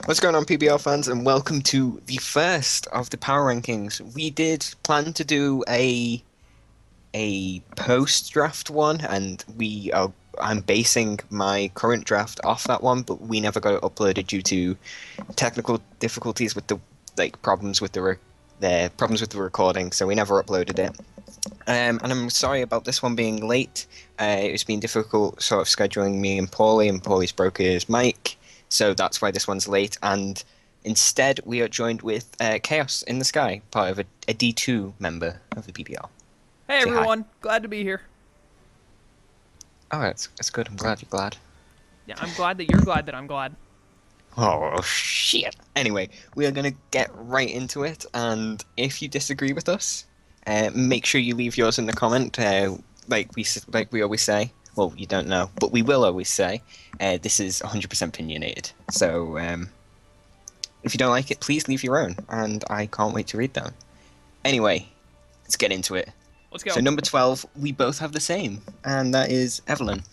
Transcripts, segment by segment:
What's going on, PPL fans, and welcome to the first of the power rankings. We did plan to do a post draft one, and I'm basing my current draft off that one, but we never got it uploaded due to technical difficulties with the problems with the recording, so we never uploaded it. And I'm sorry about this one being late. It's been difficult sort of scheduling me and Paulie's broke his mic. So that's why this one's late, and instead we are joined with Chaos in the Sky, part of a D2 member of the PPL. Hey Say everyone, hi. glad to be here. Oh, that's good. I'm glad you're glad. Yeah, I'm glad that you're glad that I'm glad. Oh, shit. Anyway, we are going to get right into it, and if you disagree with us, make sure you leave yours in the comment, like we always say. Well, you don't know, but we will always say, this is 100% opinionated. So, if you don't like it, please leave your own, and I can't wait to read them. Anyway, let's get into it. Let's go. So number 12, we both have the same, and that is Evelyn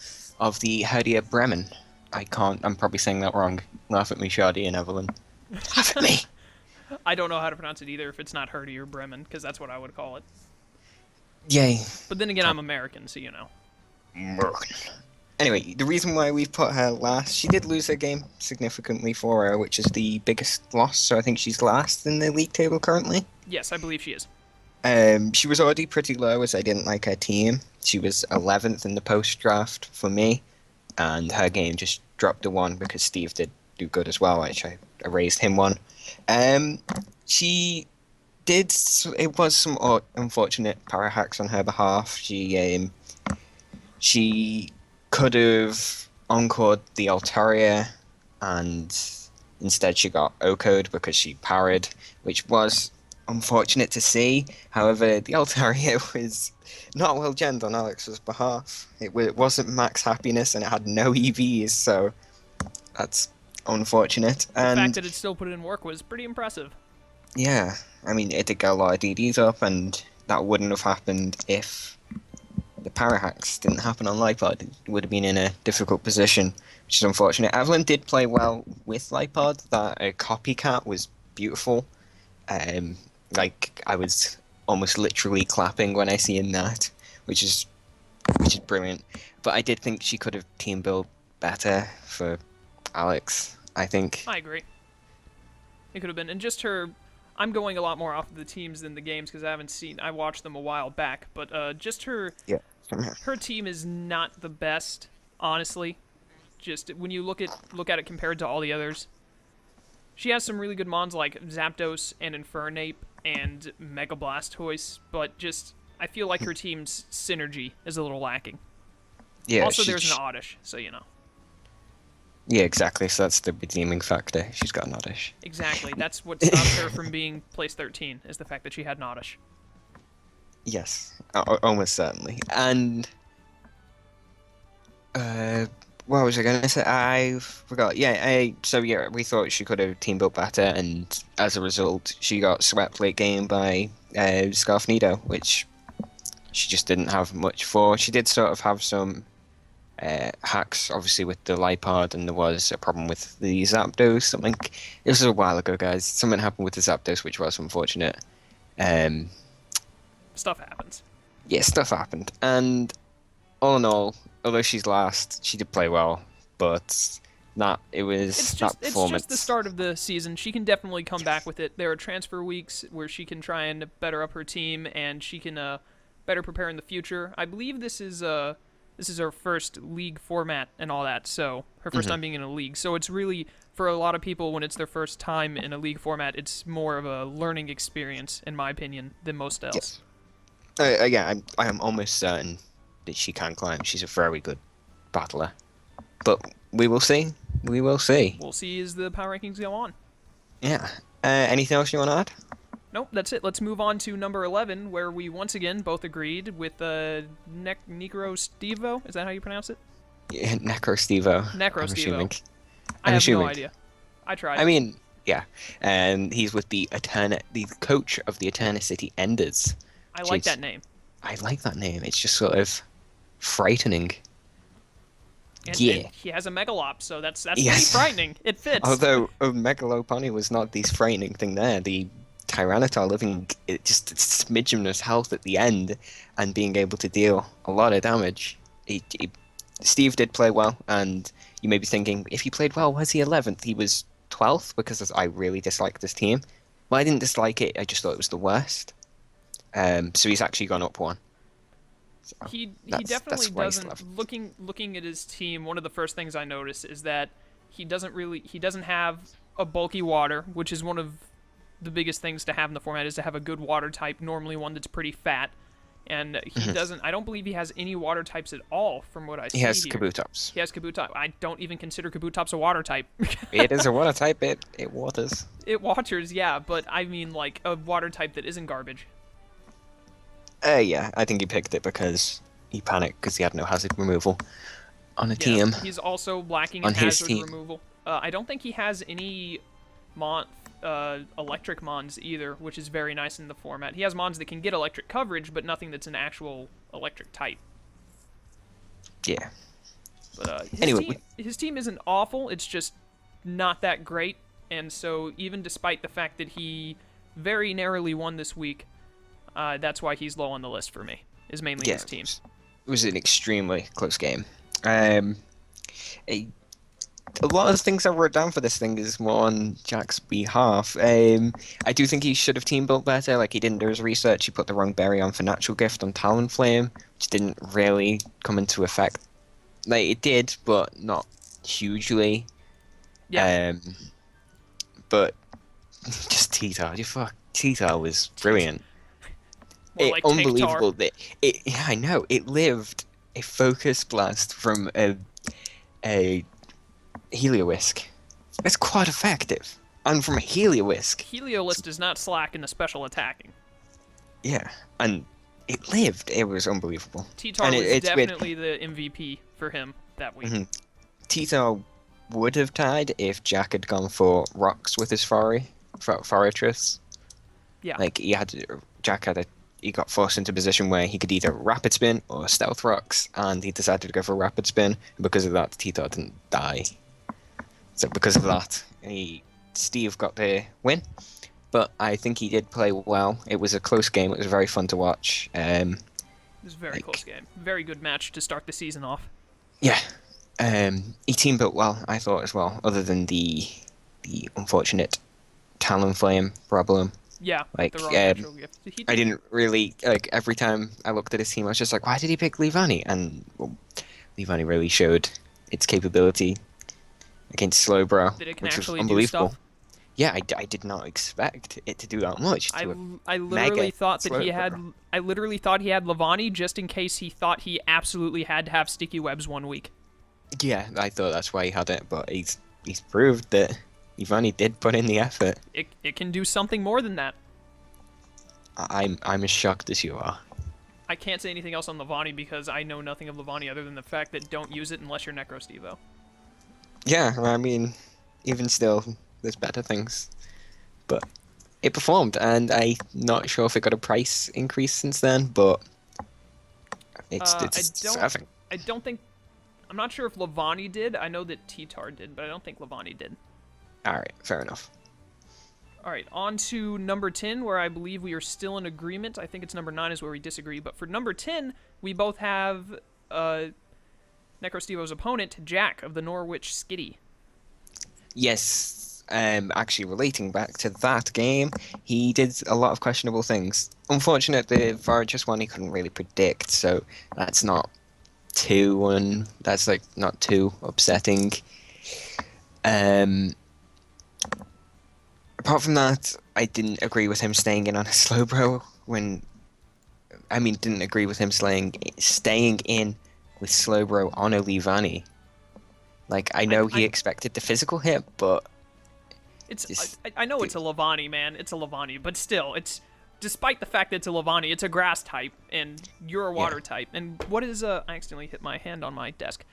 of the Herdia Bremen. I'm probably saying that wrong. Laugh at me, Schady and Evelyn. Laugh at me! I don't know how to pronounce it either if it's not Herdy or Bremen, because that's what I would call it. Yay. But then again, I'm American, so you know. Anyway, the reason why we've put her last, she did lose her game significantly for her, which is the biggest loss, so I think she's last in the league table currently. Yes, I believe she is. She was already pretty low as I didn't like her team. She was 11th in the post-draft for me, and her game just dropped to 1 because Steve did do good as well, which I raised him 1. She did, it was some unfortunate power hacks on her behalf. She could have encored the Altaria, and instead she got O-code because she parried, which was unfortunate to see. However, the Altaria was not well gemmed on Alex's behalf. It wasn't max happiness, and it had no EVs, so that's unfortunate. The And fact that it still put in work was pretty impressive. yeah, I mean, it did get a lot of DDs up, and that wouldn't have happened if the power hacks didn't happen on Lipod. It would have been in a difficult position, which is unfortunate. Evelyn did play well with Lipod. That copycat was beautiful. Like, I was almost literally clapping when I seen that, which is brilliant. But I did think she could have team built better for Alex, I think. I agree. It could have been. And just her... I'm going a lot more off of the teams than the games because I watched them a while back, but just her... Yeah. Her team is not the best, honestly. Just when you look at it compared to all the others. She has some really good mons like Zapdos and Infernape and Mega Blastoise, but just I feel like her team's synergy is a little lacking. Yeah. Also, there's an Oddish, so you know. Yeah, exactly. So that's the redeeming factor. She's got an Oddish. Exactly. That's what stops her from being place 13, is the fact that she had an Oddish. Yes, almost certainly. And what was I going to say? I forgot. Yeah, so yeah, we thought she could have team built better, and as a result, she got swept late game by Scarfnido, which she just didn't have much for. She did sort of have some hacks, obviously, with the Lipod, and there was a problem with the Zapdos. Something. It was a while ago, guys. Something happened with the Zapdos, which was unfortunate. Stuff happens. Yeah, stuff happened, and all in all, although she's last, she did play well, but It's just the start of the season. She can definitely come back with it. There are transfer weeks where she can try and better up her team, and she can better prepare in the future. I believe this is her first league format and all that, so her 1st time being in a league. So it's really, for a lot of people, when it's their first time in a league format, it's more of a learning experience, in my opinion, than most else. Yes. Yeah, I am almost certain that she can climb. She's a very good battler. But we will see. We will see. We'll see as the power rankings go on. Yeah. Anything else you want to add? Nope, that's it. Let's move on to number 11, where we once again both agreed with NecroStevo. Is that how you pronounce it? Yeah, NecroStevo. NecroStevo. I have no idea. I tried. I mean, yeah. And he's with the coach of the Eternity Enders. I like that name. I like that name. It's just sort of frightening. And Yeah. he has a Megalops, so that's Yes. pretty frightening. It fits. Although a Megalopony was not the frightening thing there. The Tyranitar living just a smidgen of health at the end and being able to deal a lot of damage. Steve did play well, and you may be thinking, if he played well, was he 11th? He was 12th because I really disliked this team. Well, I didn't dislike it, I just thought it was the worst. So he's actually gone up one. So he definitely doesn't. Looking at his team, one of the first things I notice is that he doesn't have a bulky water, which is one of the biggest things to have in the format, is to have a good water type, normally one that's pretty fat. And he doesn't. I don't believe he has any water types at all, from what I see. He has here. Kabutops. He has Kabutops. I don't even consider Kabutops a water type. It is a water type. It waters. It waters, yeah, but I mean like a water type that isn't garbage. Yeah, I think he picked it because he panicked because he had no hazard removal on a team. He's also lacking in hazard removal. I don't think he has any electric mons either, which is very nice in the format. He has mons that can get electric coverage, but nothing that's an actual electric type. Yeah. But anyway, his team isn't awful. It's just not that great, and so even despite the fact that he very narrowly won this week, that's why he's low on the list for me. Is mainly his team. It was an extremely close game. A lot of things I wrote down for this thing is more on Jack's behalf. I do think he should have team built better. Like, he didn't do his research. He put the wrong berry on for Natural Gift on Talonflame, which didn't really come into effect. Like, it did, but not hugely. Yeah. But just T-Tar. T-Tar was brilliant. Like unbelievable that yeah, I know. It lived a Focus Blast from a Heliolisk. That's quite effective. And from a Heliolisk. Heliolisk does not slack in the special attacking. Yeah, and it lived. It was unbelievable. T-Tar was definitely the MVP for him that week. T-Tar would have tied if Jack had gone for rocks with his Forretress. Yeah. Like, he got forced into a position where he could either Rapid Spin or Stealth Rocks, and he decided to go for Rapid Spin, and because of that, T-Tar didn't die. So because of that, Steve got the win, but I think he did play well. It was a close game. It was very fun to watch. It was a very close game. Very good match to start the season off. Yeah. He team built well, I thought, as well, other than the unfortunate Talonflame problem. Yeah, like, the wrong natural gift. I didn't really, like, every time I looked at his team, I was just like, why did he pick Leavanny? And Leavanny really showed its capability against Slowbro, which was unbelievable. Yeah, I did not expect it to do that much. I literally thought that he had. I literally thought he had Leavanny just in case he thought he absolutely had to have Sticky Webs 1 week. Yeah, I thought that's why he had it, but he's proved that Leavanny did put in the effort. It can do something more than that. I'm as shocked as you are. I can't say anything else on Leavanny because I know nothing of Leavanny other than the fact that don't use it unless you're NecroStevo. Yeah, I mean, even still, there's better things. But it performed, and I'm not sure if it got a price increase since then, but it's serving. I don't think... I'm not sure if Leavanny did. I know that T-Tar did, but I don't think Leavanny did. Alright, fair enough. Alright, on to number 10, where I believe we are still in agreement. I think it's number 9 is where we disagree, but for number 10, we both have NecroStevo's opponent, Jack of the Norwich Schady. Yes, actually relating back to that game, he did a lot of questionable things. Unfortunate, the Forretress one he couldn't really predict, so that's not not too upsetting. Apart from that, I didn't agree with him staying in on a Slowbro didn't agree with him staying in with Slowbro on a Leavanny. Like, I know he expected the physical hit, but I know it's a Leavanny, man. It's a Leavanny, but still, it's despite the fact that it's a Leavanny, it's a grass type, and you're a water type. And what is I accidentally hit my hand on my desk.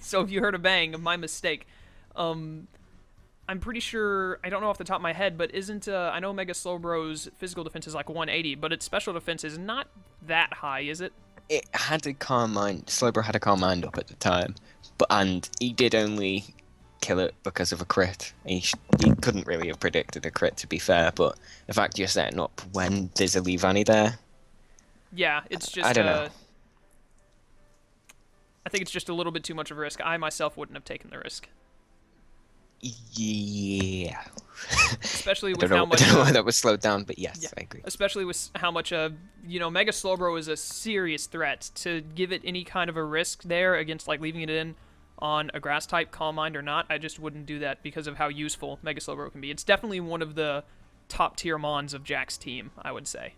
So if you heard a bang, my mistake. I'm pretty sure, I don't know off the top of my head, but isn't, I know Mega Slowbro's physical defense is like 180, but its special defense is not that high, is it? it had a calm mind. Slyroh had a calm mind up at the time, and he did only kill it because of a crit. He couldn't really have predicted a crit, to be fair, but the fact you're setting up when there's a Levani there. Yeah, it's just. I don't know. I think it's just a little bit too much of a risk. I myself wouldn't have taken the risk. Yeah. Especially with how much. I don't know why that was slowed down, but yes, yeah. I agree. Especially with how much Mega Slowbro is a serious threat. To give it any kind of a risk there against like leaving it in on a grass type, Calm Mind or not, I just wouldn't do that because of how useful Mega Slowbro can be. It's definitely one of the top tier mons of Jack's team, I would say.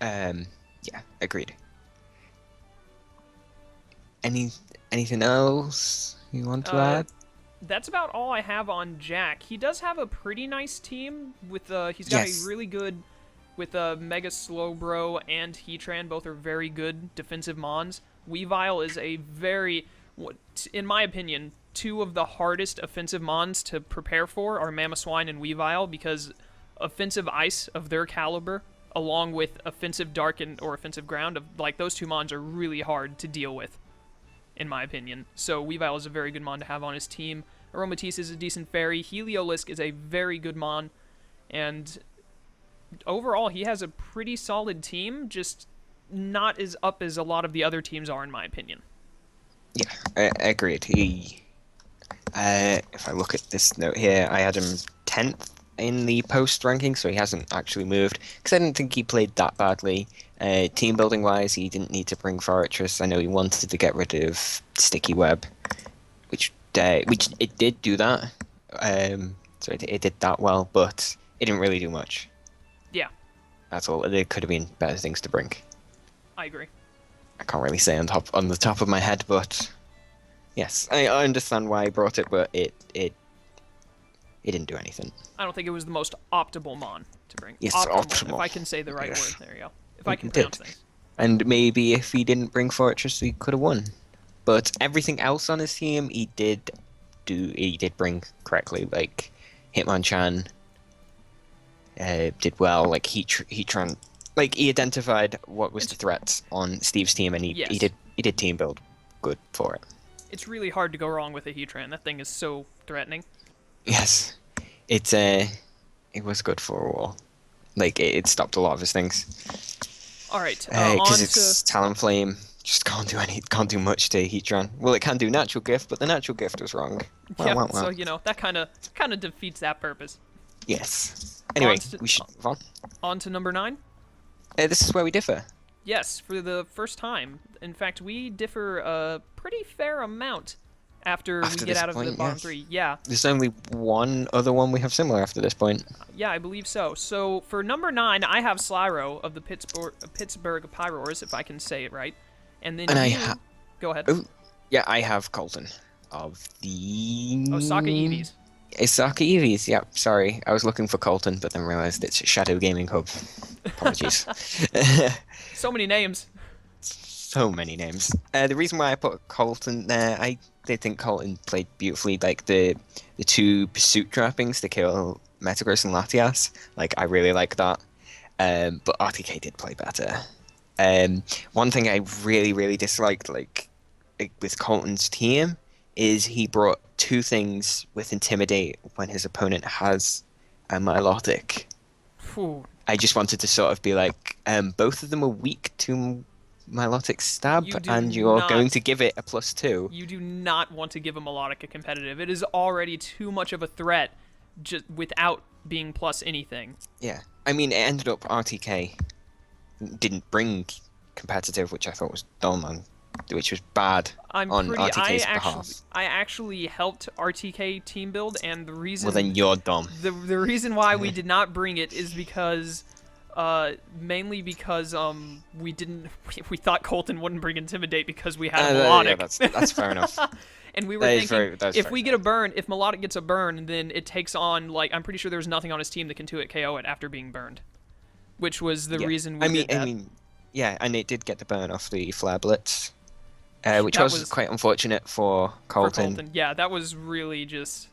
Yeah, agreed. Anything else you want to add? That's about all I have on Jack. He does have a pretty nice team with he's got a really good with Mega Slowbro and Heatran. Both are very good defensive mons. Weavile is a very, in my opinion, two of the hardest offensive mons to prepare for are Mamoswine and Weavile, because offensive ice of their caliber, along with offensive dark or offensive ground, like those two mons are really hard to deal with, in my opinion. So Weavile is a very good mon to have on his team. Aromatisse is a decent fairy. Heliolisk is a very good mon. And overall, he has a pretty solid team, just not as up as a lot of the other teams are, in my opinion. Yeah, I agreed. If I look at this note here, I had him 10th in the post ranking, so he hasn't actually moved, because I didn't think he played that badly. Team building wise, he didn't need to bring Fortress. I know he wanted to get rid of Sticky Web, which it did do that. So it did that well, but it didn't really do much. Yeah. That's all. There could have been better things to bring. I agree. I can't really say on the top of my head, but yes, I understand why he brought it, but it didn't do anything. I don't think it was the most optimal mon to bring. Yes, optimal. If I can say the right word, there you go. If I can pronounce things. And maybe if he didn't bring Fortress, he could have won. But everything else on his team, he did bring correctly. Like Hitmonchan did well. Like Heatran, like he identified what was the threats on Steve's team, and he did team build good for it. It's really hard to go wrong with a Heatran. That thing is so threatening. Yes, it was good for a while. Like it stopped a lot of his things. All right, because it's Talonflame. Just can't do much to Heatran. Well, it can do Natural Gift, but the Natural Gift was wrong. Yeah, so that kind of defeats that purpose. Yes. Anyway, we should move on. On to number 9. This is where we differ. Yes, for the first time. In fact, we differ a pretty fair amount after we get out of the bottom 3. Yeah. There's only one other one we have similar after this point. Yeah, I believe so. So for number 9, I have Slyroh of the Pittsburgh Pyroars, if I can say it right. And then go ahead. Oh, yeah, I have Colton of the Osaka Eevees. Osaka Eevees, yeah. Sorry, I was looking for Colton, but then realized it's Shadow Gaming Hub. Apologies. So many names. So many names. The reason why I put Colton there, I did think Colton played beautifully. Like the 2 pursuit trappings to kill Metagross and Latias. Like I really like that. But RTK did play better. One thing I really disliked, like with Colton's team, is he brought 2 things with Intimidate when his opponent has a Milotic. Ooh. I just wanted to sort of be like, both of them are weak to Milotic Stab, and you're going to give it a +2. You do not want to give a Milotic a competitive. It is already too much of a threat just without being plus anything. Yeah. I mean, it ended up RTK didn't bring competitive, which I thought was dumb, and which was bad on RTK's behalf. I actually helped RTK team build, and the reason... Well, then you're dumb. The reason why we did not bring it is because... mainly because we thought Colton wouldn't bring Intimidate because we had Melodic. Yeah, that's fair enough. And we were thinking, if we get a burn, if Melodic gets a burn, then it takes on, like, I'm pretty sure there's nothing on his team that can 2-hit KO it after being burned. Which was the reason we did that. I mean, yeah, and it did get the burn off the Flare Blitz, which was quite unfortunate for Colton. Yeah, that was really just...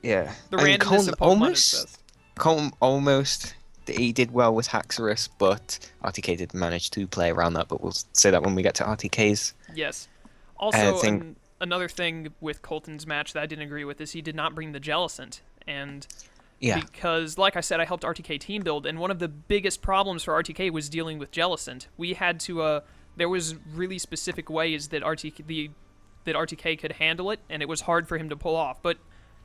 Yeah. The randomness of Pokemon is best. Colton almost he did well with Haxorus, but RTK did manage to play around that. But we'll say that when we get to RTKs. Yes. Also, another thing with Colton's match that I didn't agree with is he did not bring the Jellicent. And because, like I said, I helped RTK team build, and one of the biggest problems for RTK was dealing with Jellicent. We had to, there was really specific ways that RTK could handle it, and it was hard for him to pull off. But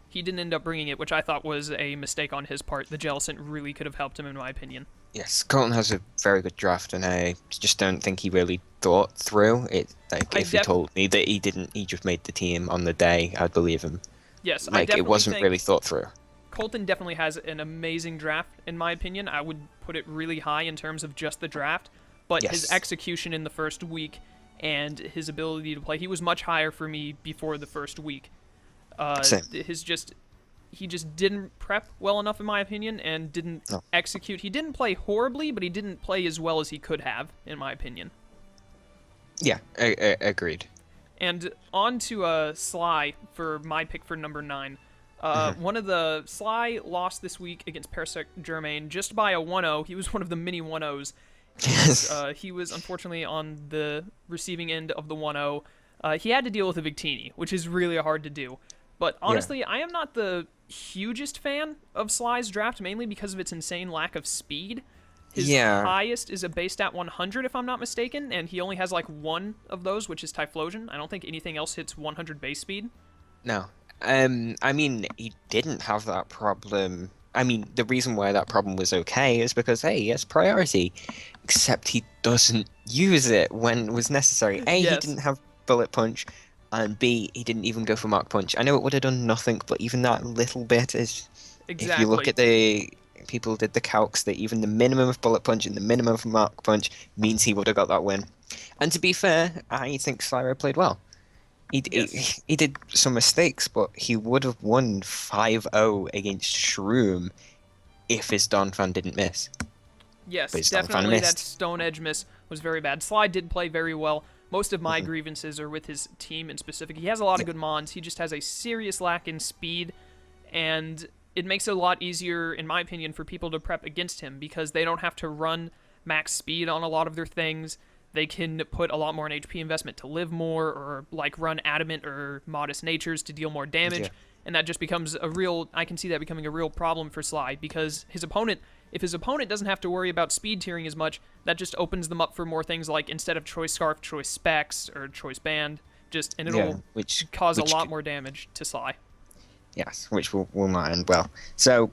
he didn't end up bringing it, which I thought was a mistake on his part. The Jellicent really could have helped him, in my opinion. Yes, Colton has a very good draft, and I just don't think he really thought through it. Like, if he told me that he just made the team on the day, I'd believe him. Yes, like, it wasn't really thought through. Colton definitely has an amazing draft, in my opinion. I would put it really high in terms of just the draft, but his execution in the first week and his ability to play, he was much higher for me before the first week. Same. He just didn't prep well enough, in my opinion, and didn't execute. He didn't play horribly, but he didn't play as well as he could have, in my opinion. Yeah, agreed. And on to Sly for my pick for number 9. Sly lost this week against Parasect Germain just by a 1-0. He was one of the mini 1-0s. He was unfortunately on the receiving end of the 1-0. He had to deal with a Victini, which is really hard to do. But honestly, I am not the hugest fan of Sly's draft, mainly because of its insane lack of speed. His highest is a base stat 100, if I'm not mistaken, and he only has like one of those, which is Typhlosion. I don't think anything else hits 100 base speed. No. I mean, he didn't have that problem. I mean, the reason why that problem was okay is because, hey, he has priority. Except he doesn't use it when it was necessary. A, he didn't have Bullet Punch, and B, he didn't even go for Mark Punch. I know it would have done nothing, but even that little bit is... Exactly. If you look at people did the calcs, that even the minimum of Bullet Punch and the minimum of Mark Punch means he would have got that win. And to be fair, I think Slyroh played well. He did some mistakes, but he would have won 5-0 against Shroom if his Donphan didn't miss. Yes, definitely that Stone Edge miss was very bad. Sly did play very well. Most of my grievances are with his team in specific. He has a lot of good mons. He just has a serious lack in speed, and it makes it a lot easier, in my opinion, for people to prep against him because they don't have to run max speed on a lot of their things. They can put a lot more in HP investment to live more, or like run Adamant or Modest Natures to deal more damage, and that just becomes I can see that becoming a real problem for Sly, because if his opponent doesn't have to worry about speed tiering as much, that just opens them up for more things like, instead of Choice Scarf, Choice Specs, or Choice Band, and it'll cause a lot more damage to Sly. Yes, which will not end well. So,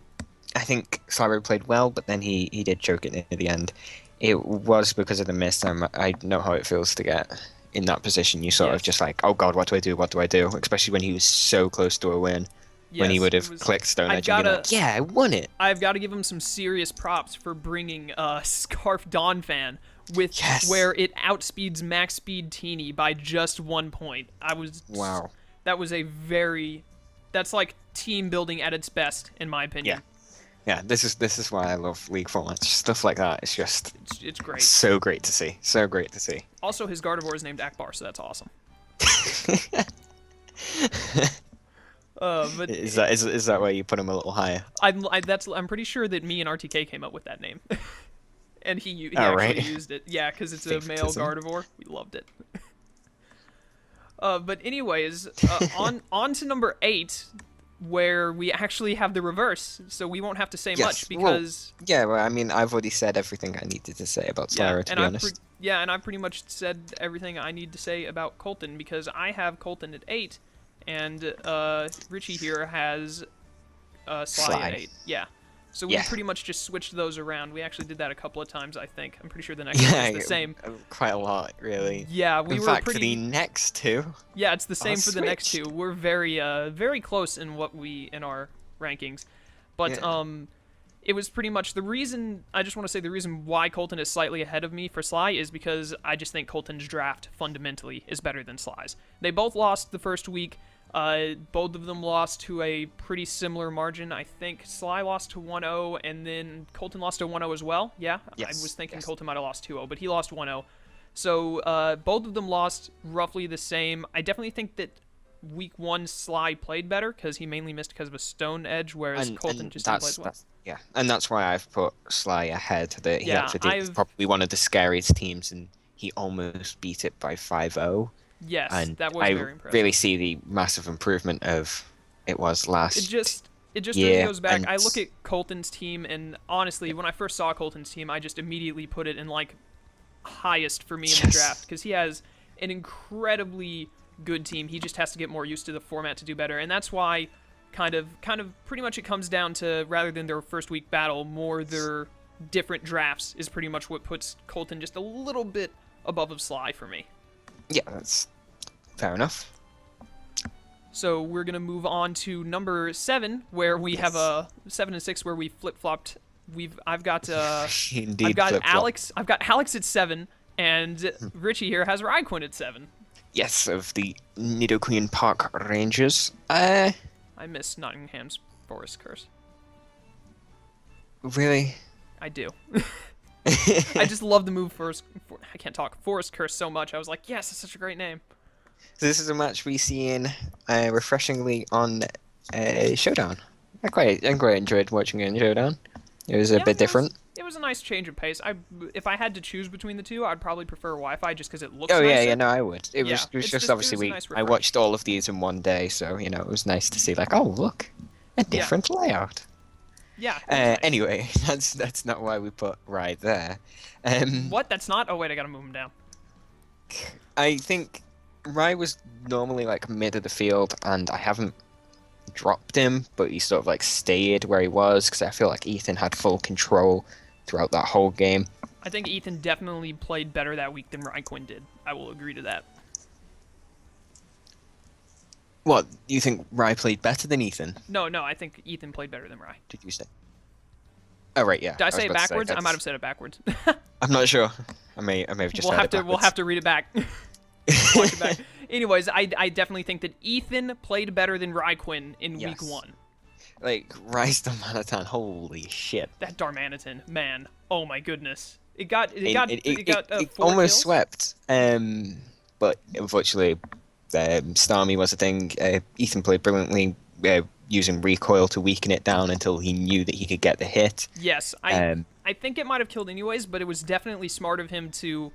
I think Slyroh played well, but then he did choke it near the end. It was because of the miss. I know how it feels to get in that position. You sort of just like, oh god, what do I do? What do I do? Especially when he was so close to a win. Yes, when he would have clicked Stone Edge and been like, yeah, I won it. I've got to give him some serious props for bringing Scarf Donphan where it outspeeds max speed Teeny by just 1 point. Wow. That was that's like team building at its best, in my opinion. Yeah, this is why I love League formats. Stuff like that. It's just it's great. So great to see. So great to see. Also, his Gardevoir is named Akbar, so that's awesome. But is that why you put him a little higher? I'm pretty sure that me and RTK came up with that name, and he actually used it. Yeah, because it's a male Gardevoir. We loved it. But anyways, on to number 8. Where we actually have the reverse, so we won't have to say much because... Well, I mean, I've already said everything I needed to say about Slyroh, to be honest. And I've pretty much said everything I need to say about Colton, because I have Colton at 8, and Richie here has Sly at 8. Yeah. So we pretty much just switched those around. We actually did that a couple of times, I think. I'm pretty sure the next one is the same. Quite a lot, really. Yeah, In fact, for the next 2. Yeah, it's the same for the next 2. We're very close in our rankings. But it was pretty much the reason. I just want to say the reason why Colton is slightly ahead of me for Sly is because I just think Colton's draft fundamentally is better than Sly's. They both lost the first week. Both of them lost to a pretty similar margin. I think Sly lost to 1-0, and then Colton lost to 1-0 as well. Yeah, I was thinking Colton might have lost 2-0, but he lost 1-0. So both of them lost roughly the same. I definitely think that week 1 Sly played better because he mainly missed because of a stone edge, whereas Colton just didn't play as well. Yeah, and that's why I've put Sly ahead. That he actually did probably one of the scariest teams, and he almost beat it by 5-0. Yes, and that was very impressive. I really see the massive improvement of it was last It just really goes back. I look at Colton's team, and honestly, when I first saw Colton's team, I just immediately put it in like highest for me in the draft because he has an incredibly good team. He just has to get more used to the format to do better, and that's why kind of pretty much it comes down to, rather than their first week battle, more their different drafts is pretty much what puts Colton just a little bit above of Sly for me. Yeah, that's fair enough. So we're gonna move on to number 7, where we have a 7 and 6, where we flip-flopped. I've got Alex. I've got Alex at 7, and Richie here has RhyQuinn at 7. Yes, of the Nidoqueen Park Rangers. I miss Nottingham's Forest Curse. Really? I do. I just love the move I can't talk. Forest Curse so much. I was like, yes, it's such a great name. So this is a match we seen refreshingly on Showdown. I quite enjoyed watching it in Showdown. It was a bit different. It was a nice change of pace. If I had to choose between the two, I'd probably prefer Wi-Fi just because it looks nicer. Yeah, no, I would. It was just obviously I watched all of these in one day, so it was nice to see like, oh look, a different layout. Yeah. Nice. Anyway, that's not why we put Rhy there. What? That's not? Oh wait, I gotta move him down. I think Rhy was normally like mid of the field, and I haven't dropped him, but he sort of like stayed where he was because I feel like Ethan had full control throughout that whole game. I think Ethan definitely played better that week than RhyQuinn did. I will agree to that. What, you think Rhy played better than Ethan? No, I think Ethan played better than Rhy. Did you say? Oh right, yeah. Did I say it backwards? I might have said it backwards. I'm not sure. I may have just said it backwards. We'll have to read it back. Watch it back. Anyways, I definitely think that Ethan played better than RhyQuinn in week 1. Like, Rhy's Darmanitan, holy shit. That Darmanitan, man. Oh my goodness. It got it almost swept. But unfortunately, Starmie was a thing. Ethan played brilliantly, using recoil to weaken it down until he knew that he could get the hit. Yes, I think it might have killed anyways, but it was definitely smart of him to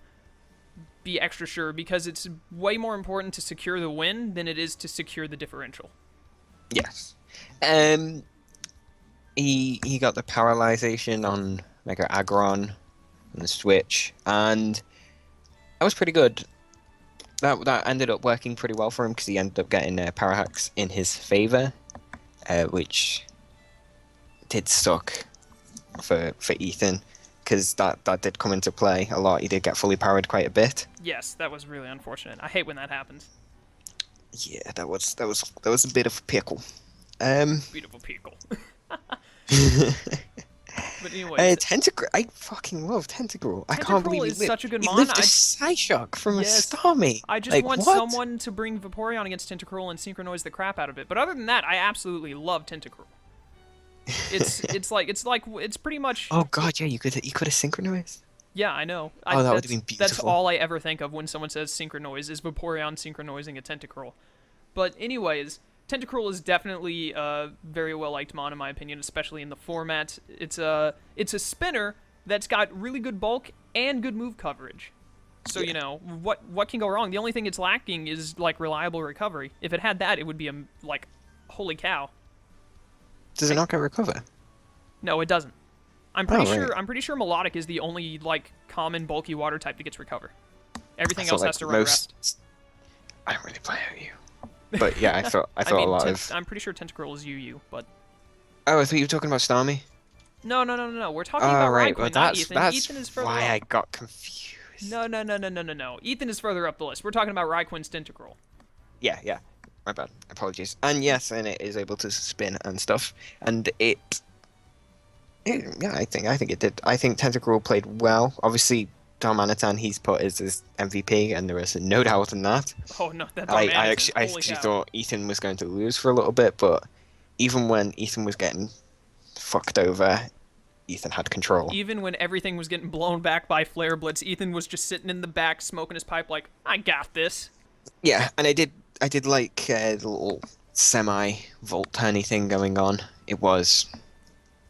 be extra sure, because it's way more important to secure the win than it is to secure the differential. Yes. He got the paralyzation on Mega Aggron on the Switch, and that was pretty good. That ended up working pretty well for him because he ended up getting Parahacks in his favor, which did suck for Ethan, because that did come into play a lot. He did get fully powered quite a bit. Yes, that was really unfortunate. I hate when that happens. Yeah, that was a bit of a pickle. Bit of a pickle. But anyways, Tentacruel. I fucking love Tentacruel. I can't believe is such a good mon. He lived a Psyshock from a Starmie. I just want someone to bring Vaporeon against Tentacruel and synchronize the crap out of it. But other than that, I absolutely love Tentacruel. It's pretty much. Oh god, yeah, you could have synchronized. Yeah, I know. That would have been beautiful. That's all I ever think of when someone says synchronize is Vaporeon synchronizing a Tentacruel. But anyways, Tentacruel is definitely a very well-liked mon in my opinion, especially in the format. It's a spinner that's got really good bulk and good move coverage. So, what can go wrong? The only thing it's lacking is, like, reliable recovery. If it had that, it would be, holy cow. Does it not get recover? No, it doesn't. I'm pretty sure Melodic is the only, common bulky water type that gets recover. Everything else has to run rest. I don't really play OU. But yeah, I thought a lot of. I'm pretty sure Tentacruel is UU, but. Oh, I thought you were talking about Starmie. No. We're talking about RhyQuinn, well, not Ethan. That's Ethan is further why up. I got confused. No. Ethan is further up the list. We're talking about RhyQuinn's Tentacruel. Yeah. My bad. Apologies. And yes, and it is able to spin and stuff. And I think it did. I think Tentacruel played well. Obviously, Darmanitan he's put as his MVP, and there is no doubt in that. Oh no, that Darmanitan. I actually thought Ethan was going to lose for a little bit, but even when Ethan was getting fucked over, Ethan had control. Even when everything was getting blown back by Flare Blitz, Ethan was just sitting in the back smoking his pipe like, I got this. Yeah, and I did like the little semi vault turny thing going on. It was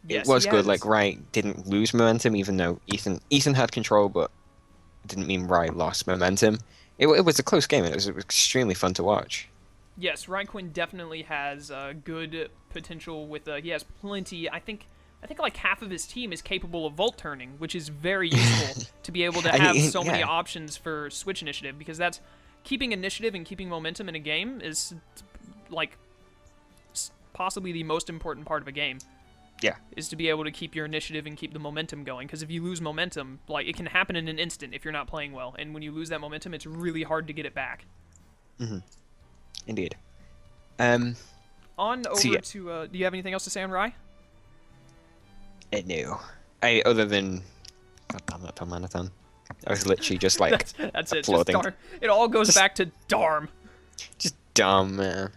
good. Like Rye didn't lose momentum, even though Ethan had control, but it didn't mean Rye lost momentum. It was a close game. It was extremely fun to watch. Yes, RhyQuinn definitely has good potential with. He has plenty. I think like half of his team is capable of vault turning, which is very useful to be able to have so many options for switch initiative, because that's keeping initiative and keeping momentum in a game is like possibly the most important part of a game. Yeah. Is to be able to keep your initiative and keep the momentum going, because if you lose momentum, like, it can happen in an instant if you're not playing well, and when you lose that momentum, it's really hard to get it back. Mm-hmm. Indeed. On over to, do you have anything else to say on Rye? No. Other than, God damn that Manathon. I was literally just like that's it. Just Darm. It all goes back to Darm. Just dumb, man.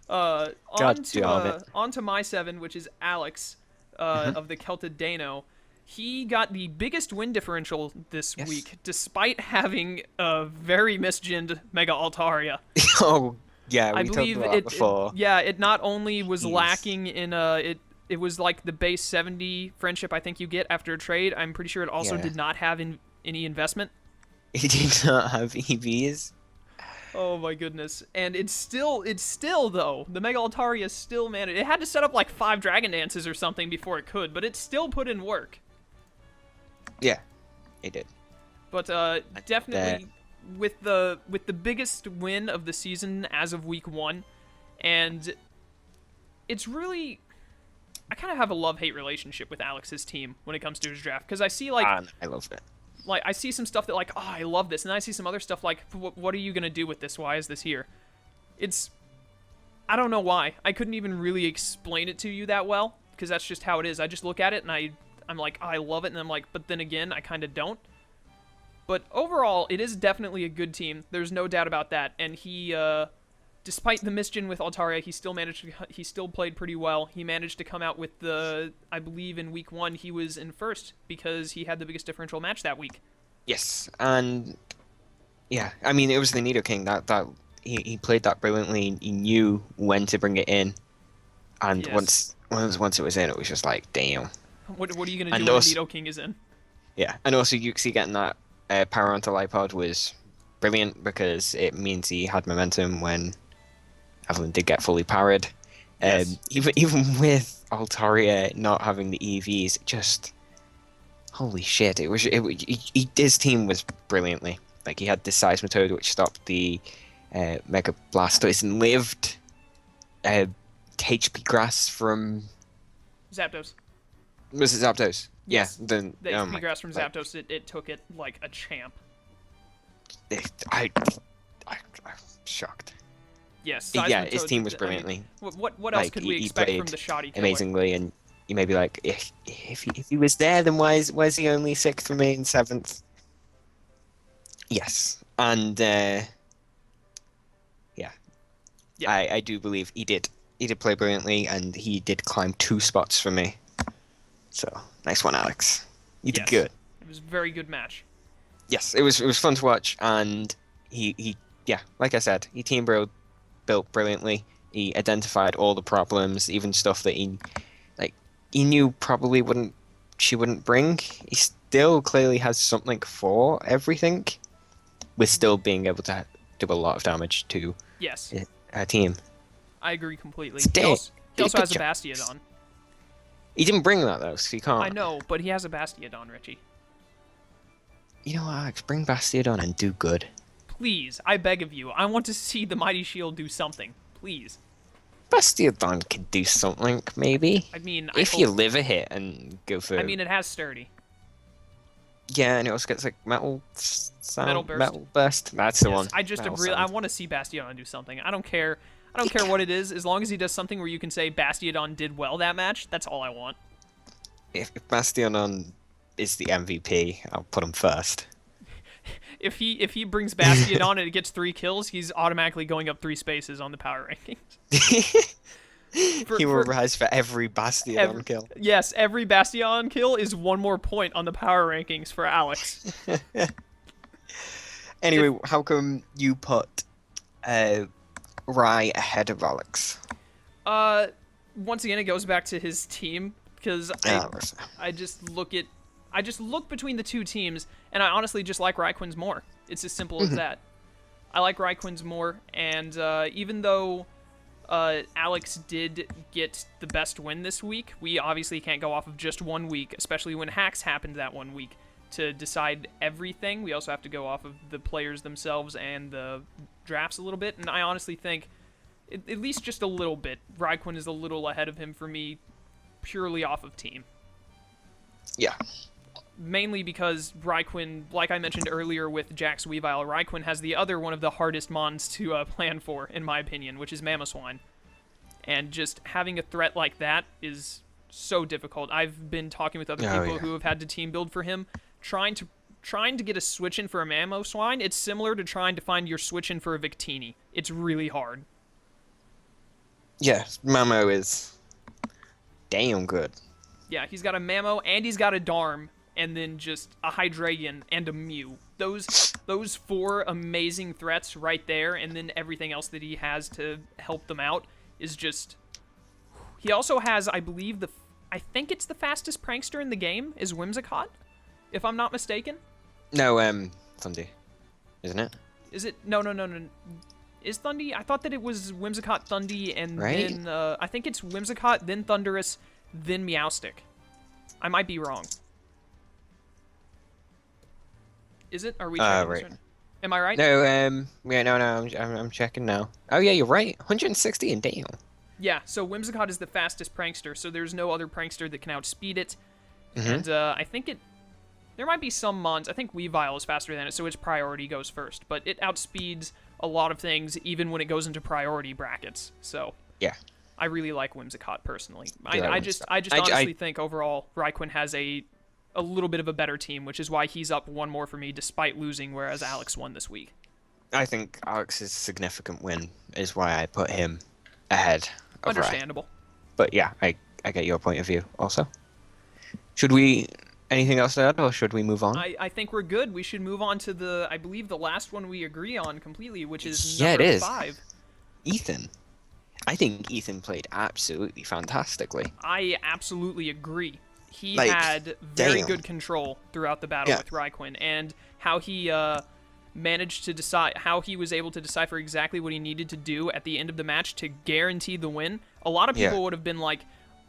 On to my 7, which is Alex of the Celta Dano. He got the biggest win differential this week, despite having a very misginned Mega Altaria. Oh, yeah, I believe talked about that before. It not only was lacking in it was like the base 70 friendship I think you get after a trade. I'm pretty sure it also did not have any investment. It did not have EVs. Oh my goodness. And it's still though, the Mega Altaria still managed. It had to set up like 5 Dragon Dances or something before it could, but it still put in work. Yeah, it did. But definitely with the biggest win of the season as of week 1, and it's really, I kind of have a love-hate relationship with Alex's team when it comes to his draft, because I see like I love it. Like, I see some stuff that, like, oh, I love this. And then I see some other stuff like, what are you going to do with this? Why is this here? It's, I don't know why. I couldn't even really explain it to you that well, because that's just how it is. I just look at it, and I'm like, oh, I love it. And I'm like, but then again, I kind of don't. But overall, it is definitely a good team. There's no doubt about that. And he, despite the misgin with Altaria, he still played pretty well. He managed to come out with I believe in week 1, he was in first because he had the biggest differential match that week. Yes, and yeah, I mean, it was the Nidoking that he played that brilliantly. He knew when to bring it in, and once it was in, it was just like, damn. What are you gonna do when Nidoking is in? Yeah, and also Yuxi getting that power onto Lipod was brilliant, because it means he had momentum when Evelyn did get fully powered. Even with Altaria not having the EVs, just holy shit! His team was brilliantly. Like, he had this Seismitoad which stopped the Mega Blastoise and lived HP Grass from Zapdos. Was it Zapdos? Yes. Yeah. Then the HP Grass from Zapdos, it took it like a champ. I'm shocked. Yes. Yeah, his team was brilliantly. I mean, what else could we expect from the Schady killer? Amazingly, and you may be like, if he was there, then why is he only 6th for me and 7th? Yes, and I do believe he did play brilliantly, and he did climb 2 spots for me. So nice one, Alex. You did good. It was a very good match. Yes, it was fun to watch, and he like I said, he team built brilliantly. He identified all the problems, even stuff that he knew probably she wouldn't bring. He still clearly has something for everything, with still being able to do a lot of damage to her team. I agree completely. He also has a Bastiodon. He didn't bring that though, so you can't. I know, but he has a Bastiodon, Richie. You know what, Alex? Bring Bastiodon and do good. Please, I beg of you. I want to see the Mighty Shield do something. Please. Bastiodon can do something, maybe. I mean, if you live a hit and go for. I mean, it has Sturdy. Yeah, and it also gets like Metal Burst. Metal Burst. That's the one. I want to see Bastiodon do something. I don't care what it is, as long as he does something where you can say Bastiodon did well that match. That's all I want. If Bastiodon is the MVP, I'll put him first. If he brings Bastiodon and it gets 3 kills, he's automatically going up 3 spaces on the power rankings. He will rise for every Bastiodon kill. Yes, every Bastiodon kill is 1 more point on the power rankings for Alex. Anyway, how come you put Rye ahead of Alex? Once again, it goes back to his team, because I just look between the two teams, and I honestly just like RhyQuinn's more. It's as simple as that. I like RhyQuinn's more, and even though Alex did get the best win this week, we obviously can't go off of just 1 week, especially when hacks happened that 1 week to decide everything. We also have to go off of the players themselves and the drafts a little bit, and I honestly think, at least just a little bit, RhyQuinn is a little ahead of him for me, purely off of team. Yeah. Mainly because RhyQuinn, like I mentioned earlier with Jax Weavile, RhyQuinn has the other one of the hardest mons to plan for, in my opinion, which is Mamoswine. And just having a threat like that is so difficult. I've been talking with other people who have had to team build for him, trying to get a switch in for a Mamoswine. It's similar to trying to find your switch in for a Victini. It's really hard. Yeah, Mamo is damn good. Yeah, he's got a Mamo and he's got a Darm, and then just a Hydreigon and a Mew. Those 4 amazing threats right there, and then everything else that he has to help them out is just... He also has, I believe, I think it's the fastest prankster in the game, is Whimsicott, if I'm not mistaken. No, Thundy, isn't it? Is it? No. Is Thundy? I thought that it was Whimsicott, Thundy, and then I think it's Whimsicott, then Thundurus, then Meowstic. I might be wrong. Is it? Are we checking right. Am I right? No, I'm checking now. Oh yeah, you're right. 160 and damn. Yeah, so Whimsicott is the fastest prankster, so there's no other prankster that can outspeed it. And I think there might be some mons. I think Weavile is faster than it, so its priority goes first. But it outspeeds a lot of things, even when it goes into priority brackets. So yeah, I really like Whimsicott personally. I just honestly think overall RhyQuinn has a little bit of a better team, which is why he's up 1 more for me, despite losing, whereas Alex won this week. I think Alex's significant win is why I put him ahead of Understandable. Rye. But yeah, I get your point of view also. Should we... Anything else to add, or should we move on? I think we're good. We should move on to I believe the last one we agree on completely, which is it is. 5. Ethan. I think Ethan played absolutely fantastically. I absolutely agree. He had very good control throughout the battle with RhyQuinn, and how he managed to decide, how he was able to decipher exactly what he needed to do at the end of the match to guarantee the win. A lot of people would have been like,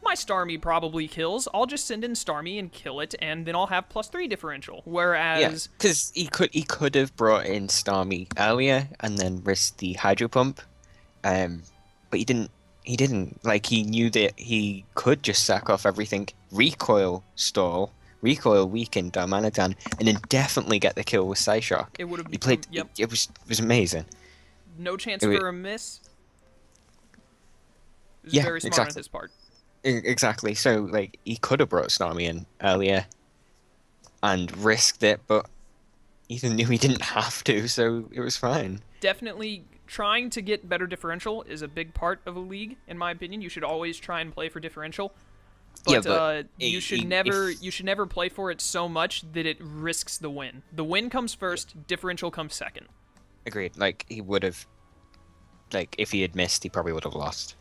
my Starmie probably kills. I'll just send in Starmie and kill it, and then I'll have +3 differential. Whereas, because he could have brought in Starmie earlier and then risked the Hydro Pump, but he didn't. He didn't. Like, he knew that he could just sack off everything, recoil stall, recoil weaken Darmanitan, and then definitely get the kill with Psyshock. It would have He played. Yep. It was amazing. No chance for a miss. It was very smart on his part. Exactly. So, like, he could have brought Starmie in earlier and risked it, but Ethan knew he didn't have to, so it was fine. Definitely trying to get better differential is a big part of a league, in my opinion. You should always try and play for differential. But, you should never play for it so much that it risks the win. The win comes first, differential comes second. Agreed. Like, he would have... Like, if he had missed, he probably would have lost.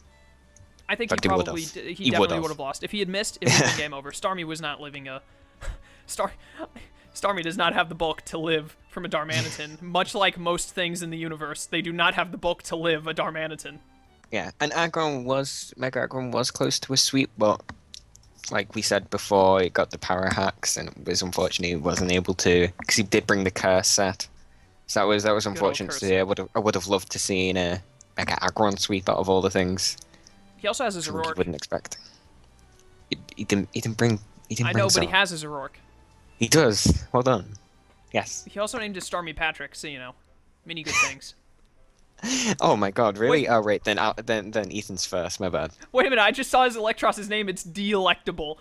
I think he definitely would have lost. If he had missed, it would have been game over. Starmie was not living a... Starmie does not have the bulk to live from a Darmanitan. Much like most things in the universe, they do not have the bulk to live a Darmanitan. Yeah, and Mega Aggron was close to a sweep, but like we said before, it got the power hacks, and it was unfortunate he wasn't able to, because he did bring the curse set. So that was unfortunate to see. I would have loved to see a Mega Aggron sweep out of all the things. He also has his Aurora. You wouldn't expect. He didn't bring. I know, but he has his Aurora. He does. Well done. Yes. He also named his Starmie Patrick, so, you know, many good things. Oh my god, really? Wait. Oh, right, then Ethan's first, my bad. Wait a minute, I just saw his Electros' name, it's Delectable.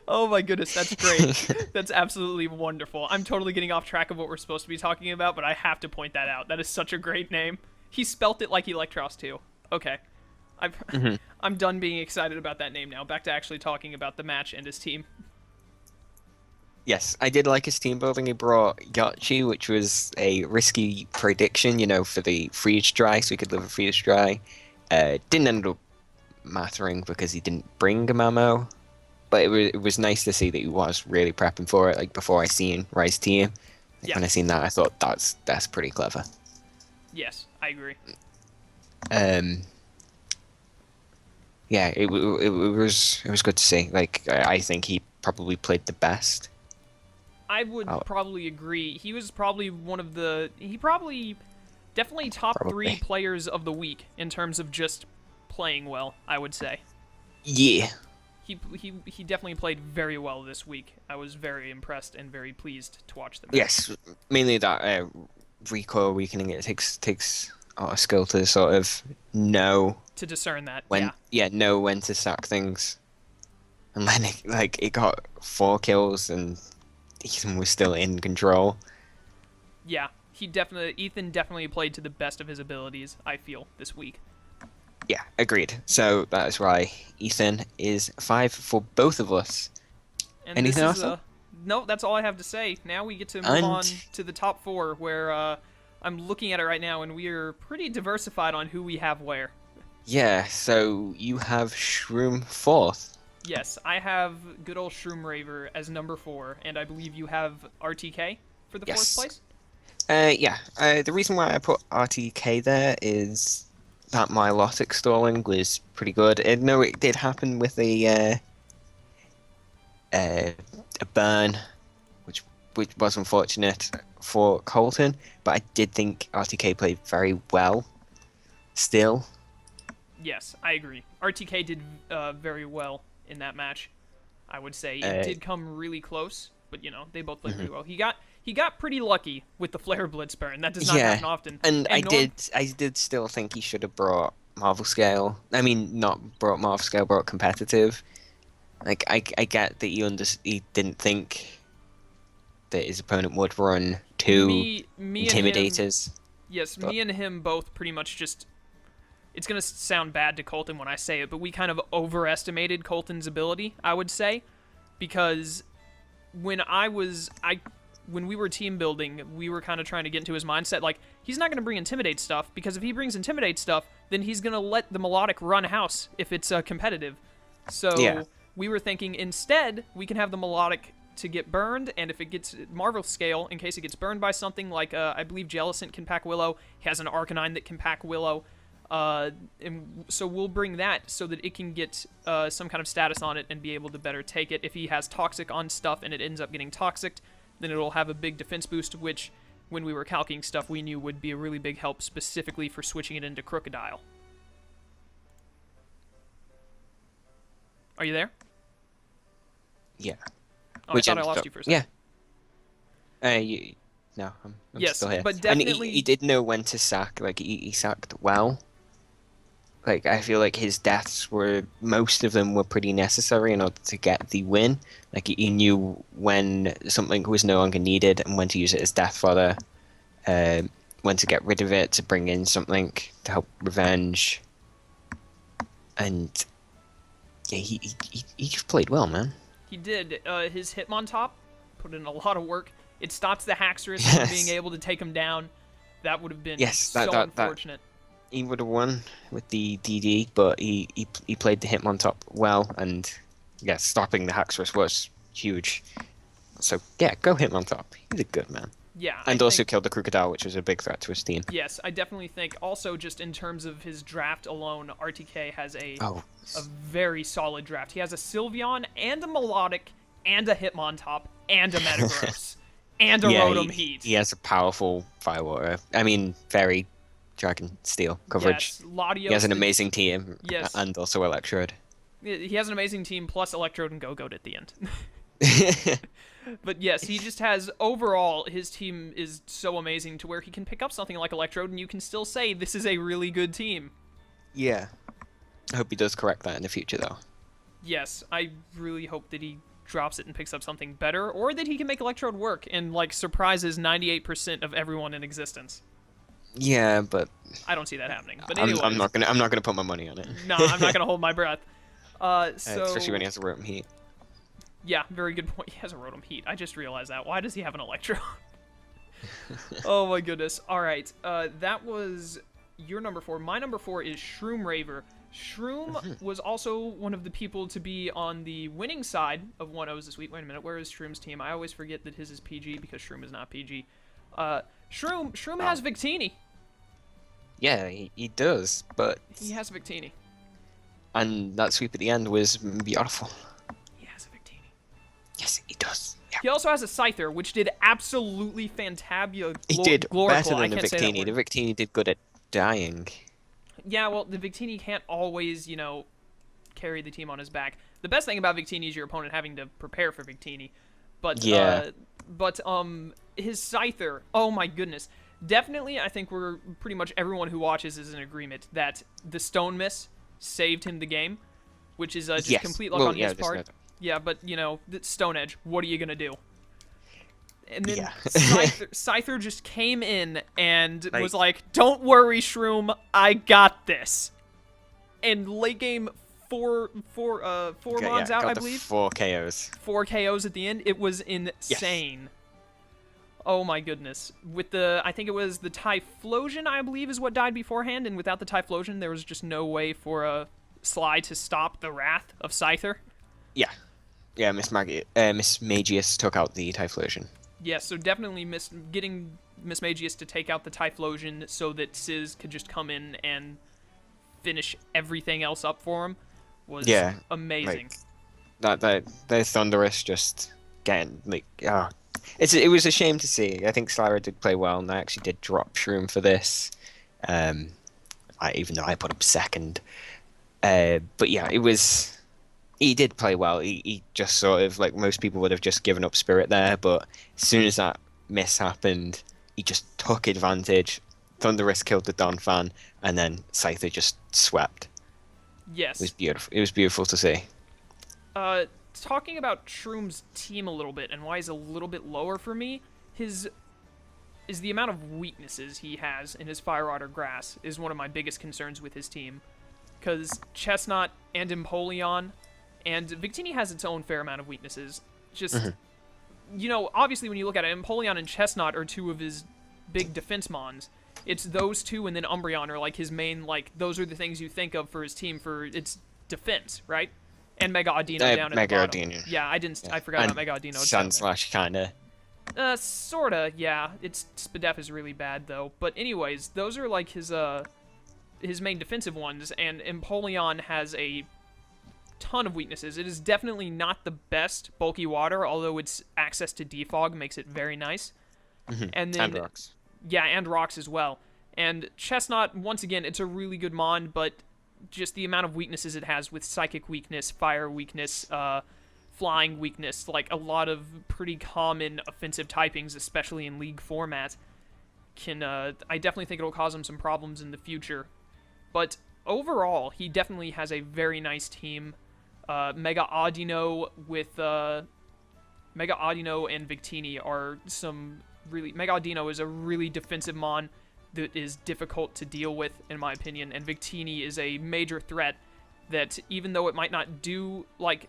Oh my goodness, that's great. That's absolutely wonderful. I'm totally getting off track of what we're supposed to be talking about, but I have to point that out. That is such a great name. He spelt it like Electros, too. Okay. I'm done being excited about that name now. Back to actually talking about the match and his team. Yes, I did like his team building. He brought Yachi, which was a risky prediction, for the freeze dry, so he could live a freeze dry. Didn't end up mattering because he didn't bring a Mamo, but it was nice to see that he was really prepping for it. Like before I seen Rise team, when I seen that, I thought that's pretty clever. Yes, I agree. Yeah, it was good to see. Like I think he probably played the best. I would probably agree. He was probably definitely top 3 players of the week in terms of just playing well, I would say. Yeah. He definitely played very well this week. I was very impressed and very pleased to watch them. Yes, mainly that recoil weakening. It takes a skill to sort of know to discern that. Know when to sack things. And then it got 4 kills and Ethan was still in control. Yeah, Ethan definitely played to the best of his abilities, I feel, this week. Yeah, agreed. So that is why Ethan is 5 for both of us. And anything else? No, that's all I have to say. Now we get to move on to the top 4, where I'm looking at it right now, and we are pretty diversified on who we have where. Yeah, so you have Shroom 4th. Yes, I have good old Schroomraver as number 4, and I believe you have RTK for the 4th place? Yeah. The reason why I put RTK there is that Milotic stalling was pretty good. No, it did happen with a burn, which was unfortunate for Colton, but I did think RTK played very well still. Yes, I agree. RTK did very well in that match, I would say. It did come really close, but they both played pretty well. He got pretty lucky with the Flare Blitz burn. That does not happen often. And I did still think he should have brought Marvel Scale. I mean, not brought Marvel Scale, brought competitive. Like I get that he didn't think that his opponent would run 2 Intimidators. Me and him both pretty much just. It's going to sound bad to Colton when I say it, but we kind of overestimated Colton's ability, I would say, because when we were team building, we were kind of trying to get into his mindset, like, he's not going to bring Intimidate stuff, because if he brings Intimidate stuff, then he's going to let the Melodic run house if it's competitive. So we were thinking, instead, we can have the Melodic to get burned, and if it gets Marvel Scale, in case it gets burned by something, like, I believe Jellicent can pack Willow, he has an Arcanine that can pack Willow, and so we'll bring that so that it can get some kind of status on it and be able to better take it. If he has Toxic on stuff and it ends up getting Toxic, then it'll have a big defense boost, which, when we were calculating stuff, we knew would be a really big help specifically for switching it into Crocodile. Are you there? Yeah. Oh, I thought I lost you for a second. Yeah. No, I'm still here. But definitely... And he did know when to sack. Like, he sacked well. Like, I feel like his deaths most of them were pretty necessary in order to get the win. Like, he knew when something was no longer needed and when to use it as death fodder. When to get rid of it to bring in something to help revenge. And yeah, he just played well, man. He did. His Hitmontop put in a lot of work. It stops the Haxorus from being able to take him down. That would have been so unfortunate. He would have won with the DD, but he played the Hitmontop well, and yeah, stopping the Haxorus was huge. So yeah, go Hitmontop. He's a good man. Yeah, and also killed the Crocodile, which was a big threat to his team. Yes, I definitely think. Also, just in terms of his draft alone, RTK has a very solid draft. He has a Sylveon and a Melodic and a Hitmontop and a Metagross and a Rotom Heat. He has a powerful Firewater. I mean, very Dragon Steel coverage. Yes, Latios, he has an amazing team. Yes. And also Electrode. He has an amazing team plus Electrode and Go-Goat at the end. But yes, he just has, overall, his team is so amazing to where he can pick up something like Electrode and you can still say this is a really good team. Yeah. I hope he does correct that in the future, though. Yes, I really hope that he drops it and picks up something better, or that he can make Electrode work and, like, surprises 98% of everyone in existence. Yeah, but I don't see that happening. But anyways, I'm not gonna put my money on it. No, I'm not gonna hold my breath. Especially when he has a Rotom Heat. Yeah, very good point. He has a Rotom Heat. I just realized that. Why does he have an Electro? Oh my goodness. All right, that was your number 4. My number 4 is Schroomraver. Shroom was also one of the people to be on the winning side of 1-0s this week. Wait a minute, where is Shroom's team? I always forget that his is PG because Shroom is not PG. Shroom has Victini. Yeah, he does, but... He has Victini. And that sweep at the end was beautiful. He has a Victini. Yes, he does. Yeah. He also has a Scyther, which did absolutely fantabulous. He did better than the Victini. The Victini did good at dying. Yeah, well, the Victini can't always, carry the team on his back. The best thing about Victini is your opponent having to prepare for Victini. But, his Scyther, oh my goodness. Definitely, I think pretty much everyone who watches is in agreement that the Stone Miss saved him the game, which is just complete luck on his part. Yeah, but, the Stone Edge, what are you going to do? And then Scyther just came in and was like, "Don't worry, Shroom, I got this." And late game, four mods out, I believe. 4 KOs. 4 KOs at the end. It was insane. Yes. Oh my goodness. With I think it was the Typhlosion, I believe, is what died beforehand. And without the Typhlosion, there was just no way for Sly to stop the wrath of Scyther. Yeah. Yeah, Miss Magius took out the Typhlosion. Yeah, so definitely getting Miss Magius to take out the Typhlosion so that Sizz could just come in and finish everything else up for him was amazing. The Thunderous just getting it was a shame to see. I think Slyroh did play well, and I actually did drop Shroom for this, even though I put him second. But yeah, it was. He did play well. He just sort of, like most people would have just given up Spirit there, but as soon as that miss happened, he just took advantage. Thunderous killed the Donphan, and then Scyther just swept. Yes. It was beautiful. It was beautiful to see. Talking about Shroom's team a little bit and why he's a little bit lower for me, is the amount of weaknesses he has in his Fire Otter Grass is one of my biggest concerns with his team. Because Chestnut and Empoleon... And Victini has its own fair amount of weaknesses. Just, obviously when you look at it, Empoleon and Chestnut are 2 of his big defense mons. It's those 2 and then Umbreon are, like, his main, those are the things you think of for his team for its defense, right? And Mega Audino down at the bottom. Audino. Yeah, I forgot about Mega Audino. Sunslash, kinda. Sorta, yeah. Its Spadef is really bad, though. But anyways, those are, like, his main defensive ones, and Empoleon has a ton of weaknesses. It is definitely not the best bulky water, although its access to defog makes it very nice. And then rocks. Yeah, and rocks as well. And Chestnut, once again, it's a really good mon, but just the amount of weaknesses it has with psychic weakness, fire weakness, flying weakness, like a lot of pretty common offensive typings, especially in League format, I definitely think it'll cause him some problems in the future. But overall, he definitely has a very nice team. Mega Audino and Victini are some really... Mega Audino is a really defensive mon that is difficult to deal with, in my opinion, and Victini is a major threat that, even though it might not do,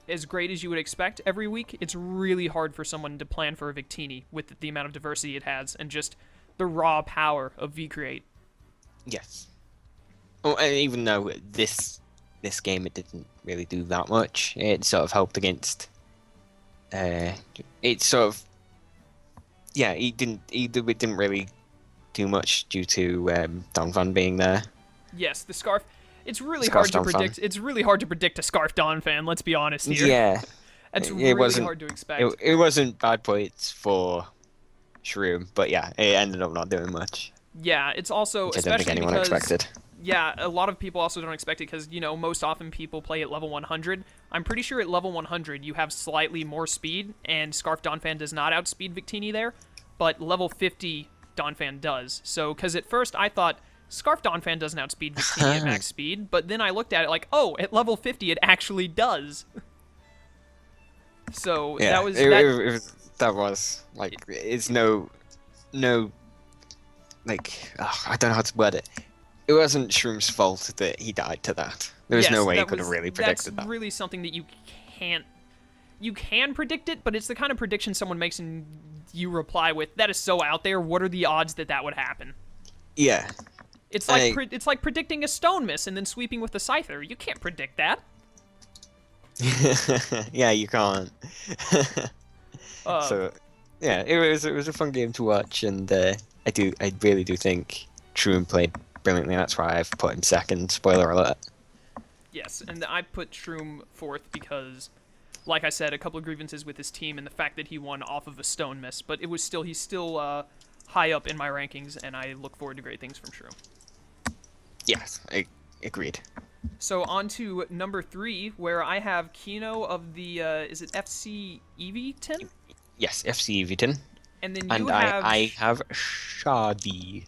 as great as you would expect every week, it's really hard for someone to plan for a Victini with the amount of diversity it has and just the raw power of V-Create. Yes. Oh, and even though this game it didn't really do that much, it sort of helped against. It sort of. Yeah, it didn't really do much due to Donphan being there. Yes, the Scarf. It's really hard to predict. It's really hard to predict a Scarf Donphan. Let's be honest here. Yeah, it's really hard to expect. It wasn't bad points for Shroom, but yeah, it ended up not doing much. Yeah, it's also which I don't think anyone expected. Yeah, a lot of people also don't expect it because, most often people play at level 100. I'm pretty sure at level 100 you have slightly more speed, and Scarf Donphan does not outspeed Victini there, but level 50 Donphan does. So, because at first I thought Scarf Donphan doesn't outspeed Victini at max speed, but then I looked at it like, oh, at level 50 it actually does. So, yeah, that was, it's no, I don't know how to word it. It wasn't Shroom's fault that he died to that. There was no way he could have really predicted that. That's really something that you can't you can predict it, but it's the kind of prediction someone makes and you reply with, "That is so out there. What are the odds that that would happen?" Yeah. It's like it's like predicting a stone miss and then sweeping with the scyther. You can't predict that. Yeah, you can't. So, yeah, it was a fun game to watch, and I really do think Shroom played brilliantly. That's why I've put him second. Spoiler alert. Yes, and I put Shroom fourth because, like I said, a couple of grievances with his team and the fact that he won off of a stone miss, but he's still high up in my rankings, and I look forward to great things from Shroom. Yes, I agreed. So on to number 3, where I have Keyno of the is it FC Eviton? Yes, FC Eviton. And then I have Schady.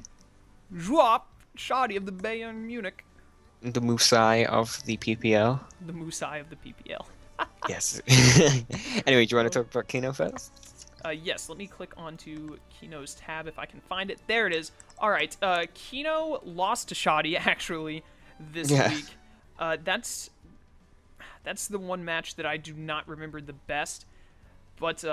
Schady of the Bayern Munich. The Musai of the PPL. The Musai of the PPL. Yes. Anyway, do you want to talk about Keyno first? Yes, let me click onto Keyno's tab if I can find it. There it is. All right, Keyno lost to Schady, actually, this week. That's the one match that I do not remember the best. But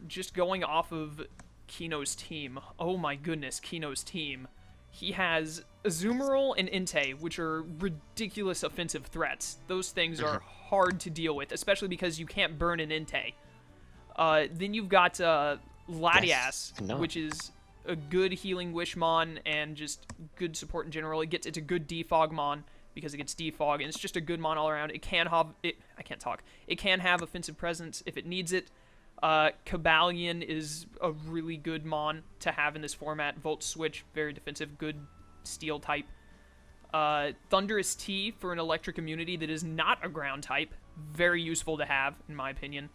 just going off of Keyno's team, oh my goodness, Keyno's team. He has Azumarill and Entei, which are ridiculous offensive threats. Those things are hard to deal with, especially because you can't burn an Entei. Then you've got Latias, which is a good healing Wishmon and just good support in general. It's a good defog mon because it gets defog, and it's just a good mon all around. It can have It can have offensive presence if it needs it. Kabalion is a really good mon to have in this format. Volt Switch, very defensive, good steel type. Thunderous T for an electric immunity that is not a ground type, very useful to have in my opinion.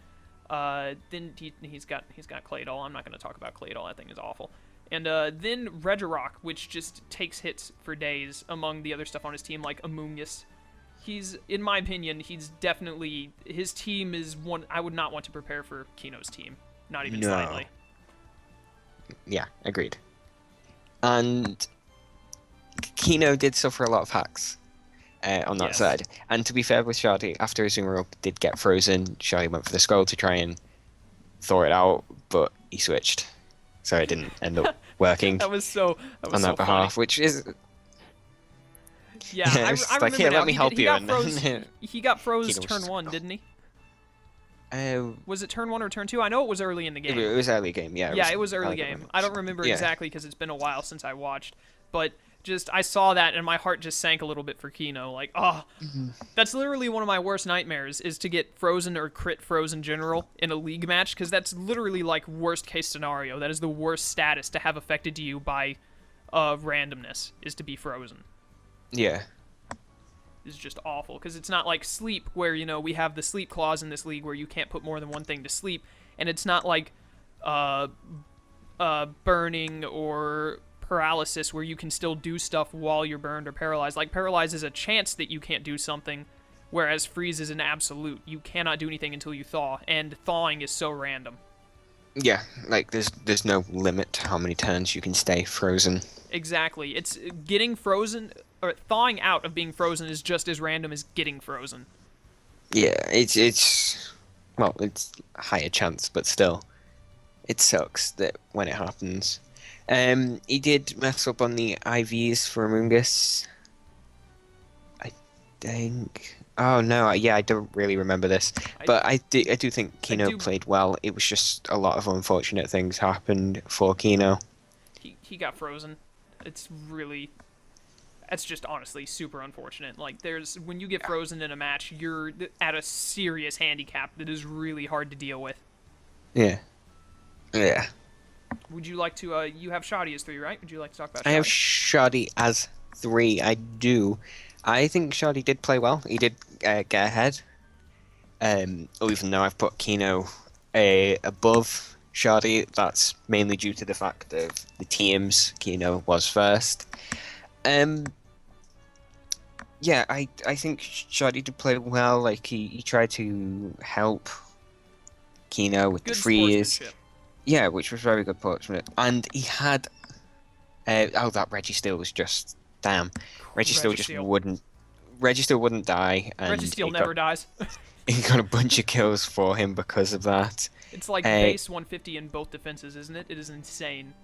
Then he's got Claydol. I'm not going to talk about Claydol. That thing is awful. And then Regirock, which just takes hits for days among the other stuff on his team, like Amoonguss. In my opinion, his team is one I would not want to prepare for Keyno's team. Not even slightly. Yeah, agreed. And Keyno did suffer a lot of hacks on that side. And to be fair with Schady, after Azumarill did get frozen, Schady went for the skull to try and thaw it out, but he switched. So it didn't end up working that was so behalf, funny. Which is... Yeah, I remember here, now. let me help you. He got froze turn 1, didn't he? Was it turn 1 or turn 2? I know it was early in the game. It was early game, yeah. It was early game. I don't remember exactly because it's been a while since I watched. But just, I saw that and my heart just sank a little bit for Keyno. Like, that's literally one of my worst nightmares, is to get frozen or crit froze in general in a league match, because that's literally like worst case scenario. That is the worst status to have affected you by randomness, is to be frozen. Yeah. Is just awful, because it's not like sleep, where, we have the sleep clause in this league where you can't put more than one thing to sleep, and it's not like burning or paralysis where you can still do stuff while you're burned or paralyzed. Like, paralyzed is a chance that you can't do something, whereas freeze is an absolute. You cannot do anything until you thaw, and thawing is so random. Yeah, like there's no limit to how many turns you can stay frozen. Exactly. It's getting frozen, or thawing out of being frozen is just as random as getting frozen. Yeah, it's a higher chance, but still, it sucks that when it happens. He did mess up on the IVs for Amoonguss, I think. Oh no, I don't really remember this, but I do think Keyno played well. It was just a lot of unfortunate things happened for Keyno. He got frozen. That's just honestly super unfortunate. Like, when you get frozen in a match, you're at a serious handicap that is really hard to deal with. Yeah. Yeah. Would you like to, you have Schady as 3, right? Would you like to talk about Schady? I have Schady as 3, I do. I think Schady did play well. He did get ahead. Even though I've put Keyno above Schady, that's mainly due to the fact of the teams. Keyno was first. Yeah, I think Schady did play well. Like, he tried to help Keyno with the freeze. Yeah, which was very good sportsmanship. And he had... that Registeel was just... Damn. Registeel just wouldn't... Registeel wouldn't die. And Registeel never dies. he got a bunch of kills for him because of that. It's like base 150 in both defenses, isn't it? It is insane.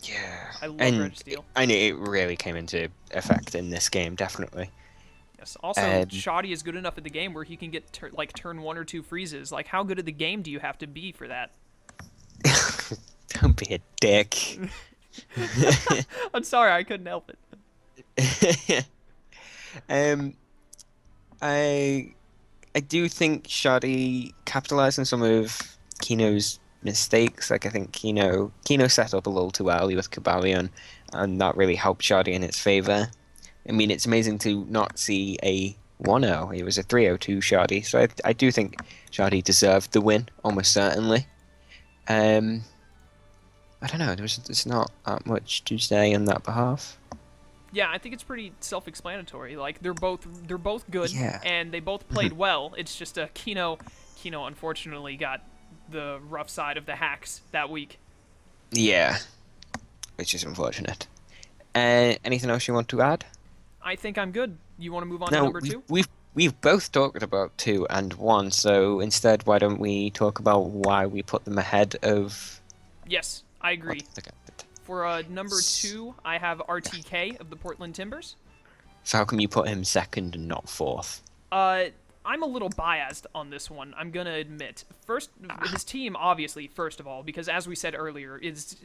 Yeah, I love and Registeel. I know it really came into effect in this game, definitely. Yes. Also, Schady is good enough at the game where he can get turn 1 or 2 freezes. Like, how good at the game do you have to be for that? Don't be a dick. I'm sorry, I couldn't help it. I do think Schady capitalized on some of Keyno's mistakes. Like I think Keyno set up a little too early with Kabalion, and that really helped Schady in its favor. I mean, it's amazing to not see a 1-0. It was a 3-0 Schady, so I do think Schady deserved the win, almost certainly. I don't know, there's not that much to say on that behalf. Yeah, I think it's pretty self-explanatory. Like they're both good, yeah. And they both played well. It's just Keyno unfortunately got the rough side of the hacks that week. Yeah, which is unfortunate. Anything else you want to add? I think I'm good. You want to move on to number 2? We've both talked about 2 and 1, so instead, why don't we talk about why we put them ahead of? Yes, I agree. For number 2, I have RTK of the Portland Timbers. So how come you put him second and not fourth? I'm a little biased on this one, I'm gonna admit. First, his team, obviously, first of all, because as we said earlier, is...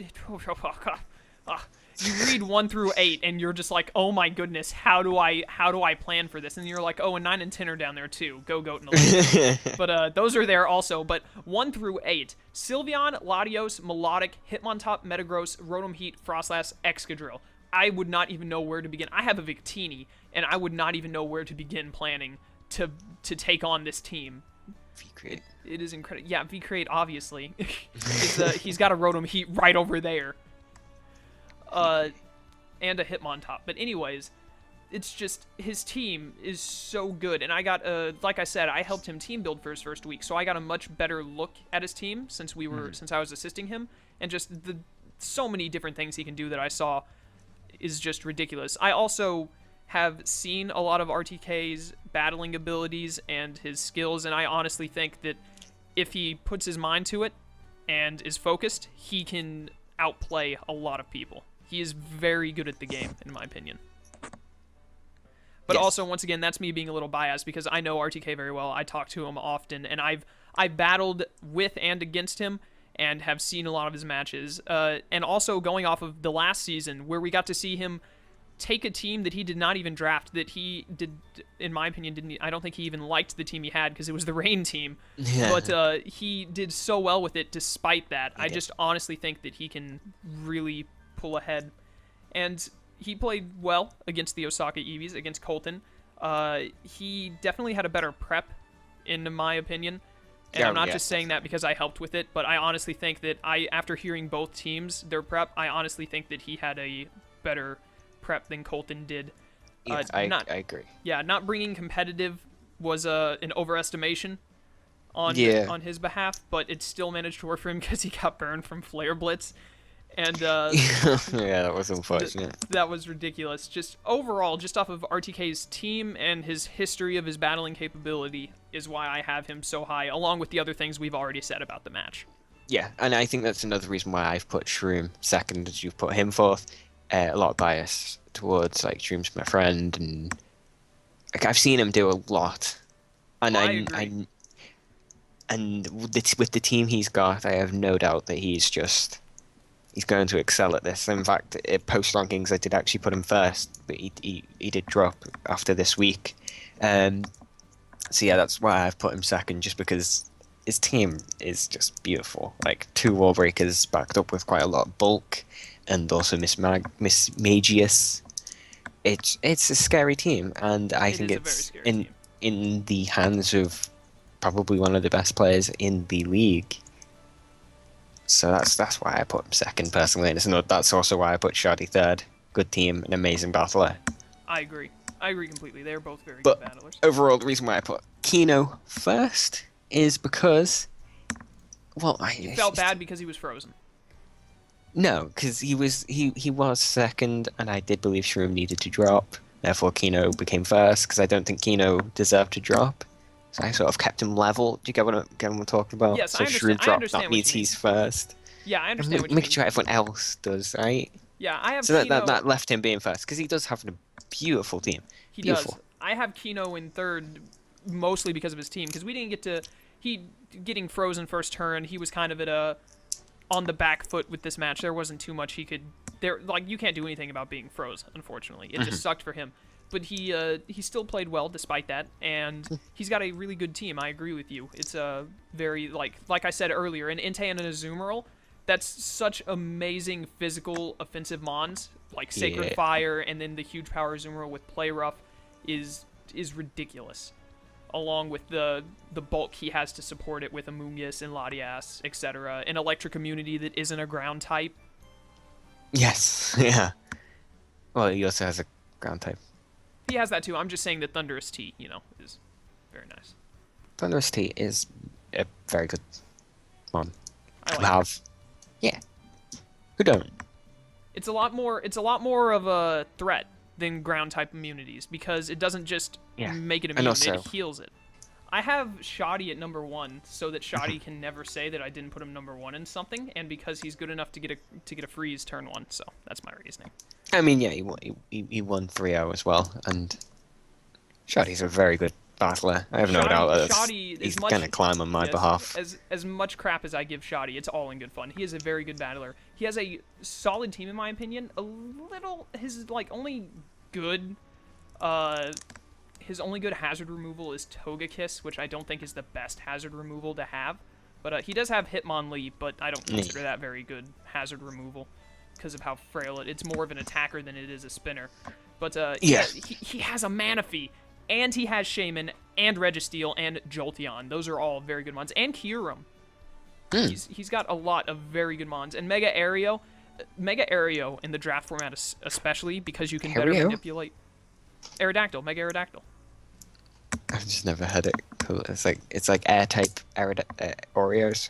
you read 1 through 8, and you're just like, oh my goodness, how do I plan for this? And you're like, oh, and 9 and 10 are down there too. Go Goat and 11. But those are there also. But 1 through 8, Sylveon, Latios, Melodic, Hitmontop, Metagross, Rotom Heat, Frostlass, Excadrill. I would not even know where to begin. I have a Victini, and I would not even know where to begin planning to take on this team. V-Create. It is incredible. Yeah, V-Create, obviously. He's got a Rotom Heat right over there. And a Hitmontop. But anyways, it's just, his team is so good. And I got, like I said, I helped him team build for his first week, so I got a much better look at his team since I was assisting him. And just so many different things he can do that I saw is just ridiculous. I also have seen a lot of RTK's battling abilities and his skills, and I honestly think that if he puts his mind to it and is focused, he can outplay a lot of people. He is very good at the game, in my opinion. But also, once again, that's me being a little biased because I know RTK very well. I talk to him often, and I've battled with and against him and have seen a lot of his matches. And also going off of the last season where we got to see him take a team that he did not even draft, that he did, in my opinion, I don't think he even liked the team he had because it was the Rain team. Yeah. But he did so well with it despite that. I just honestly think that he can really pull ahead. And he played well against the Osaka Eevees, against Colton. He definitely had a better prep, in my opinion. And I'm not just saying that because I helped with it, but I honestly think that after hearing both teams, their prep, I honestly think that he had a better prep than Colton did. Yeah, I agree. Yeah, not bringing competitive was an overestimation on his behalf, but it still managed to work for him because he got burned from Flare Blitz. And yeah, that was unfortunate. That was ridiculous. Just overall, just off of RTK's team and his history of his battling capability is why I have him so high, along with the other things we've already said about the match. Yeah, and I think that's another reason why I've put Shroom second, as you've put him fourth. A lot of bias towards like Shroom's my friend, and like I've seen him do a lot. And I agree. With the team he's got, I have no doubt that he's going to excel at this. In fact, post rankings, I did actually put him first, but he did drop after this week. So yeah, that's why I've put him second, just because his team is just beautiful. Like 2 wall breakers backed up with quite a lot of bulk, and also Miss Magius. It's a scary team, and I think it's in the hands of probably one of the best players in the league. So that's why I put him second personally, and that's also why I put Schady third. Good team, an amazing battler. I agree completely. They're both very good battlers. Overall, the reason why I put Keyno first is because, you felt bad because he was frozen. No, because he was second, and I did believe Shroom needed to drop. Therefore, Keyno became first because I don't think Keyno deserved to drop. So I sort of kept him level. Do you get what I'm talking about? Yes, so I understand. Shroom drop, What that means you mean. he's first. Yeah, I understand And what you making mean. sure everyone else does, right? Yeah, I have So Keyno. that left him being first, because he does have a beautiful team. He Beautiful. does. I have Keyno in third, mostly because of his team, because we didn't get to... He getting frozen first turn, he was kind of on the back foot with this match. There wasn't too much he could... you can't do anything about being froze, unfortunately. It just sucked for him. But he still played well despite that, and he's got a really good team. I agree with you. It's a very, like I said earlier, an Inte and an Azumarill, that's such amazing physical offensive mons, like Sacred Fire, and then the huge power Azumarill with Play Rough is ridiculous. Along with the bulk he has to support it with Amoonguss and Latias, etc. An electric immunity that isn't a ground type. Yes, yeah. Well, he also has a ground type. He has that too. I'm just saying that Thunderous Tea, is very nice. Thunderous Tea is a very good mon. I like it. Yeah. Who don't? It's a lot more of a threat than ground type immunities because it doesn't just make it immune, it heals it. I have Schady at number 1 so that Schady can never say that I didn't put him number 1 in something, and because he's good enough to get a freeze turn 1. So that's my reasoning. I mean, yeah, he won 3-0 as well, and Shady's a very good battler. I have no doubt that he's going to climb on my behalf. As much crap as I give Schady, it's all in good fun. He is a very good battler. He has a solid team, in my opinion. His only good hazard removal is Togekiss, which I don't think is the best hazard removal to have. But he does have Hitmonlee, but I don't consider that very good hazard removal because of how frail it's more of an attacker than it is a spinner. But he has a Manaphy, and he has Shaman, and Registeel, and Jolteon. Those are all very good mons. And Kyurem. He's got a lot of very good mons. And Mega Aereo in the draft format especially, because you can better manipulate... Aerodactyl, Mega Aerodactyl. I've just never heard it. It's like air type Oreos.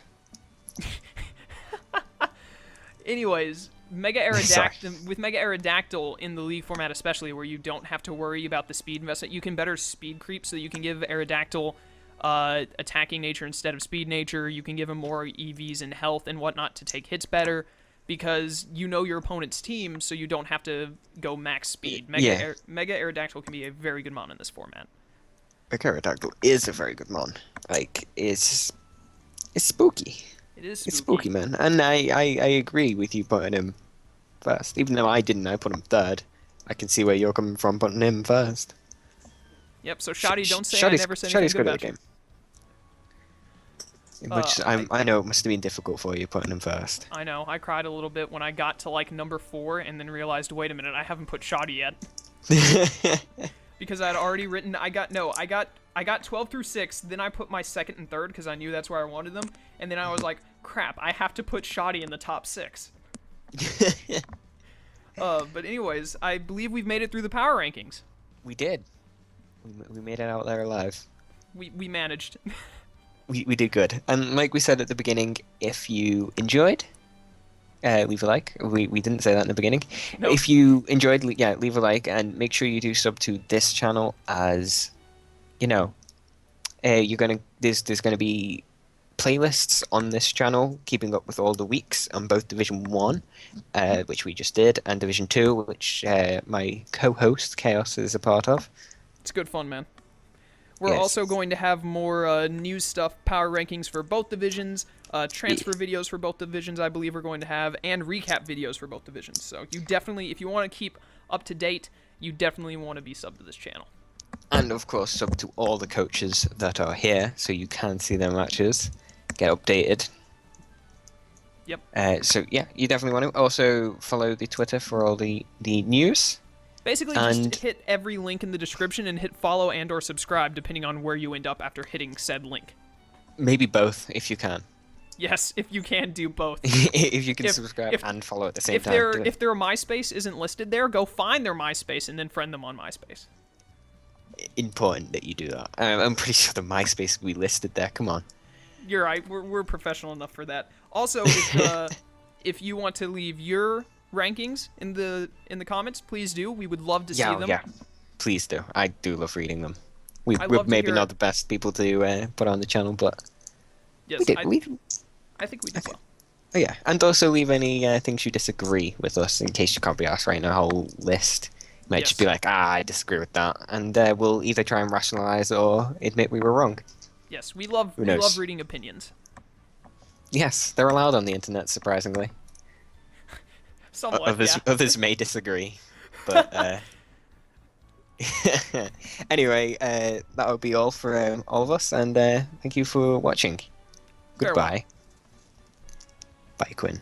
Anyways, Mega Aerodactyl with Mega Aerodactyl in the league format especially, where you don't have to worry about the speed investment, you can better speed creep, so you can give Aerodactyl attacking nature instead of speed nature. You can give him more EVs and health and whatnot to take hits better, because you know your opponent's team, so you don't have to go max speed. Mega Aerodactyl can be a very good mon in this format. Mega Aerodactyl is a very good mon. It's spooky. It is spooky. It's spooky, man. And I agree with you putting him first. Even though I didn't, I put him third. I can see where you're coming from putting him first. Yep, so Schady, don't say I never said anything good about you. Which I know it must have been difficult for you putting him first. I know. I cried a little bit when I got to number 4 and then realized, wait a minute, I haven't put Schady yet. Because I had already written. I got 12 through 6. Then I put my second and third because I knew that's where I wanted them. And then I was like, crap, I have to put Schady in the top 6. But anyways, I believe we've made it through the power rankings. We did. We made it out there alive. We managed. We did good. And like we said at the beginning, if you enjoyed, leave a like. We didn't say that in the beginning. Nope. If you enjoyed, leave a like, and make sure you do sub to this channel, as you know, there's gonna be playlists on this channel keeping up with all the weeks on both Division 1, which we just did, and Division 2, which my co-host Chaos is a part of. It's good fun, man. We're also going to have more news stuff, power rankings for both divisions, transfer videos for both divisions I believe we're going to have, and recap videos for both divisions. So you definitely, if you want to keep up to date, you definitely want to be subbed to this channel. And of course, sub to all the coaches that are here, so you can see their matches, get updated. Yep. So yeah, you definitely want to. Also follow the Twitter for all the news. Basically, just hit every link in the description and hit follow and or subscribe, depending on where you end up after hitting said link. Maybe both, if you can. Yes, if you can do both. If you can subscribe and follow at the same time. If their MySpace isn't listed there, go find their MySpace and then friend them on MySpace. Important that you do that. I'm pretty sure the MySpace will be listed there. Come on. You're right. We're professional enough for that. Also, if you want to leave your rankings in the comments, please do. We would love to see them. Yeah, please do. I do love reading them. we're maybe not the best people to put on the channel, but yes, we did. I think we did well. Oh, yeah, and also leave any things you disagree with us in case you can't be asked writing a whole list. You might just be like, I disagree with that, and we'll either try and rationalize or admit we were wrong. Yes, we love reading opinions. Yes, they're allowed on the internet, surprisingly. Somewhat, others may disagree, but anyway, that'll be all for all of us, and thank you for watching. Goodbye. Bye, Quinn.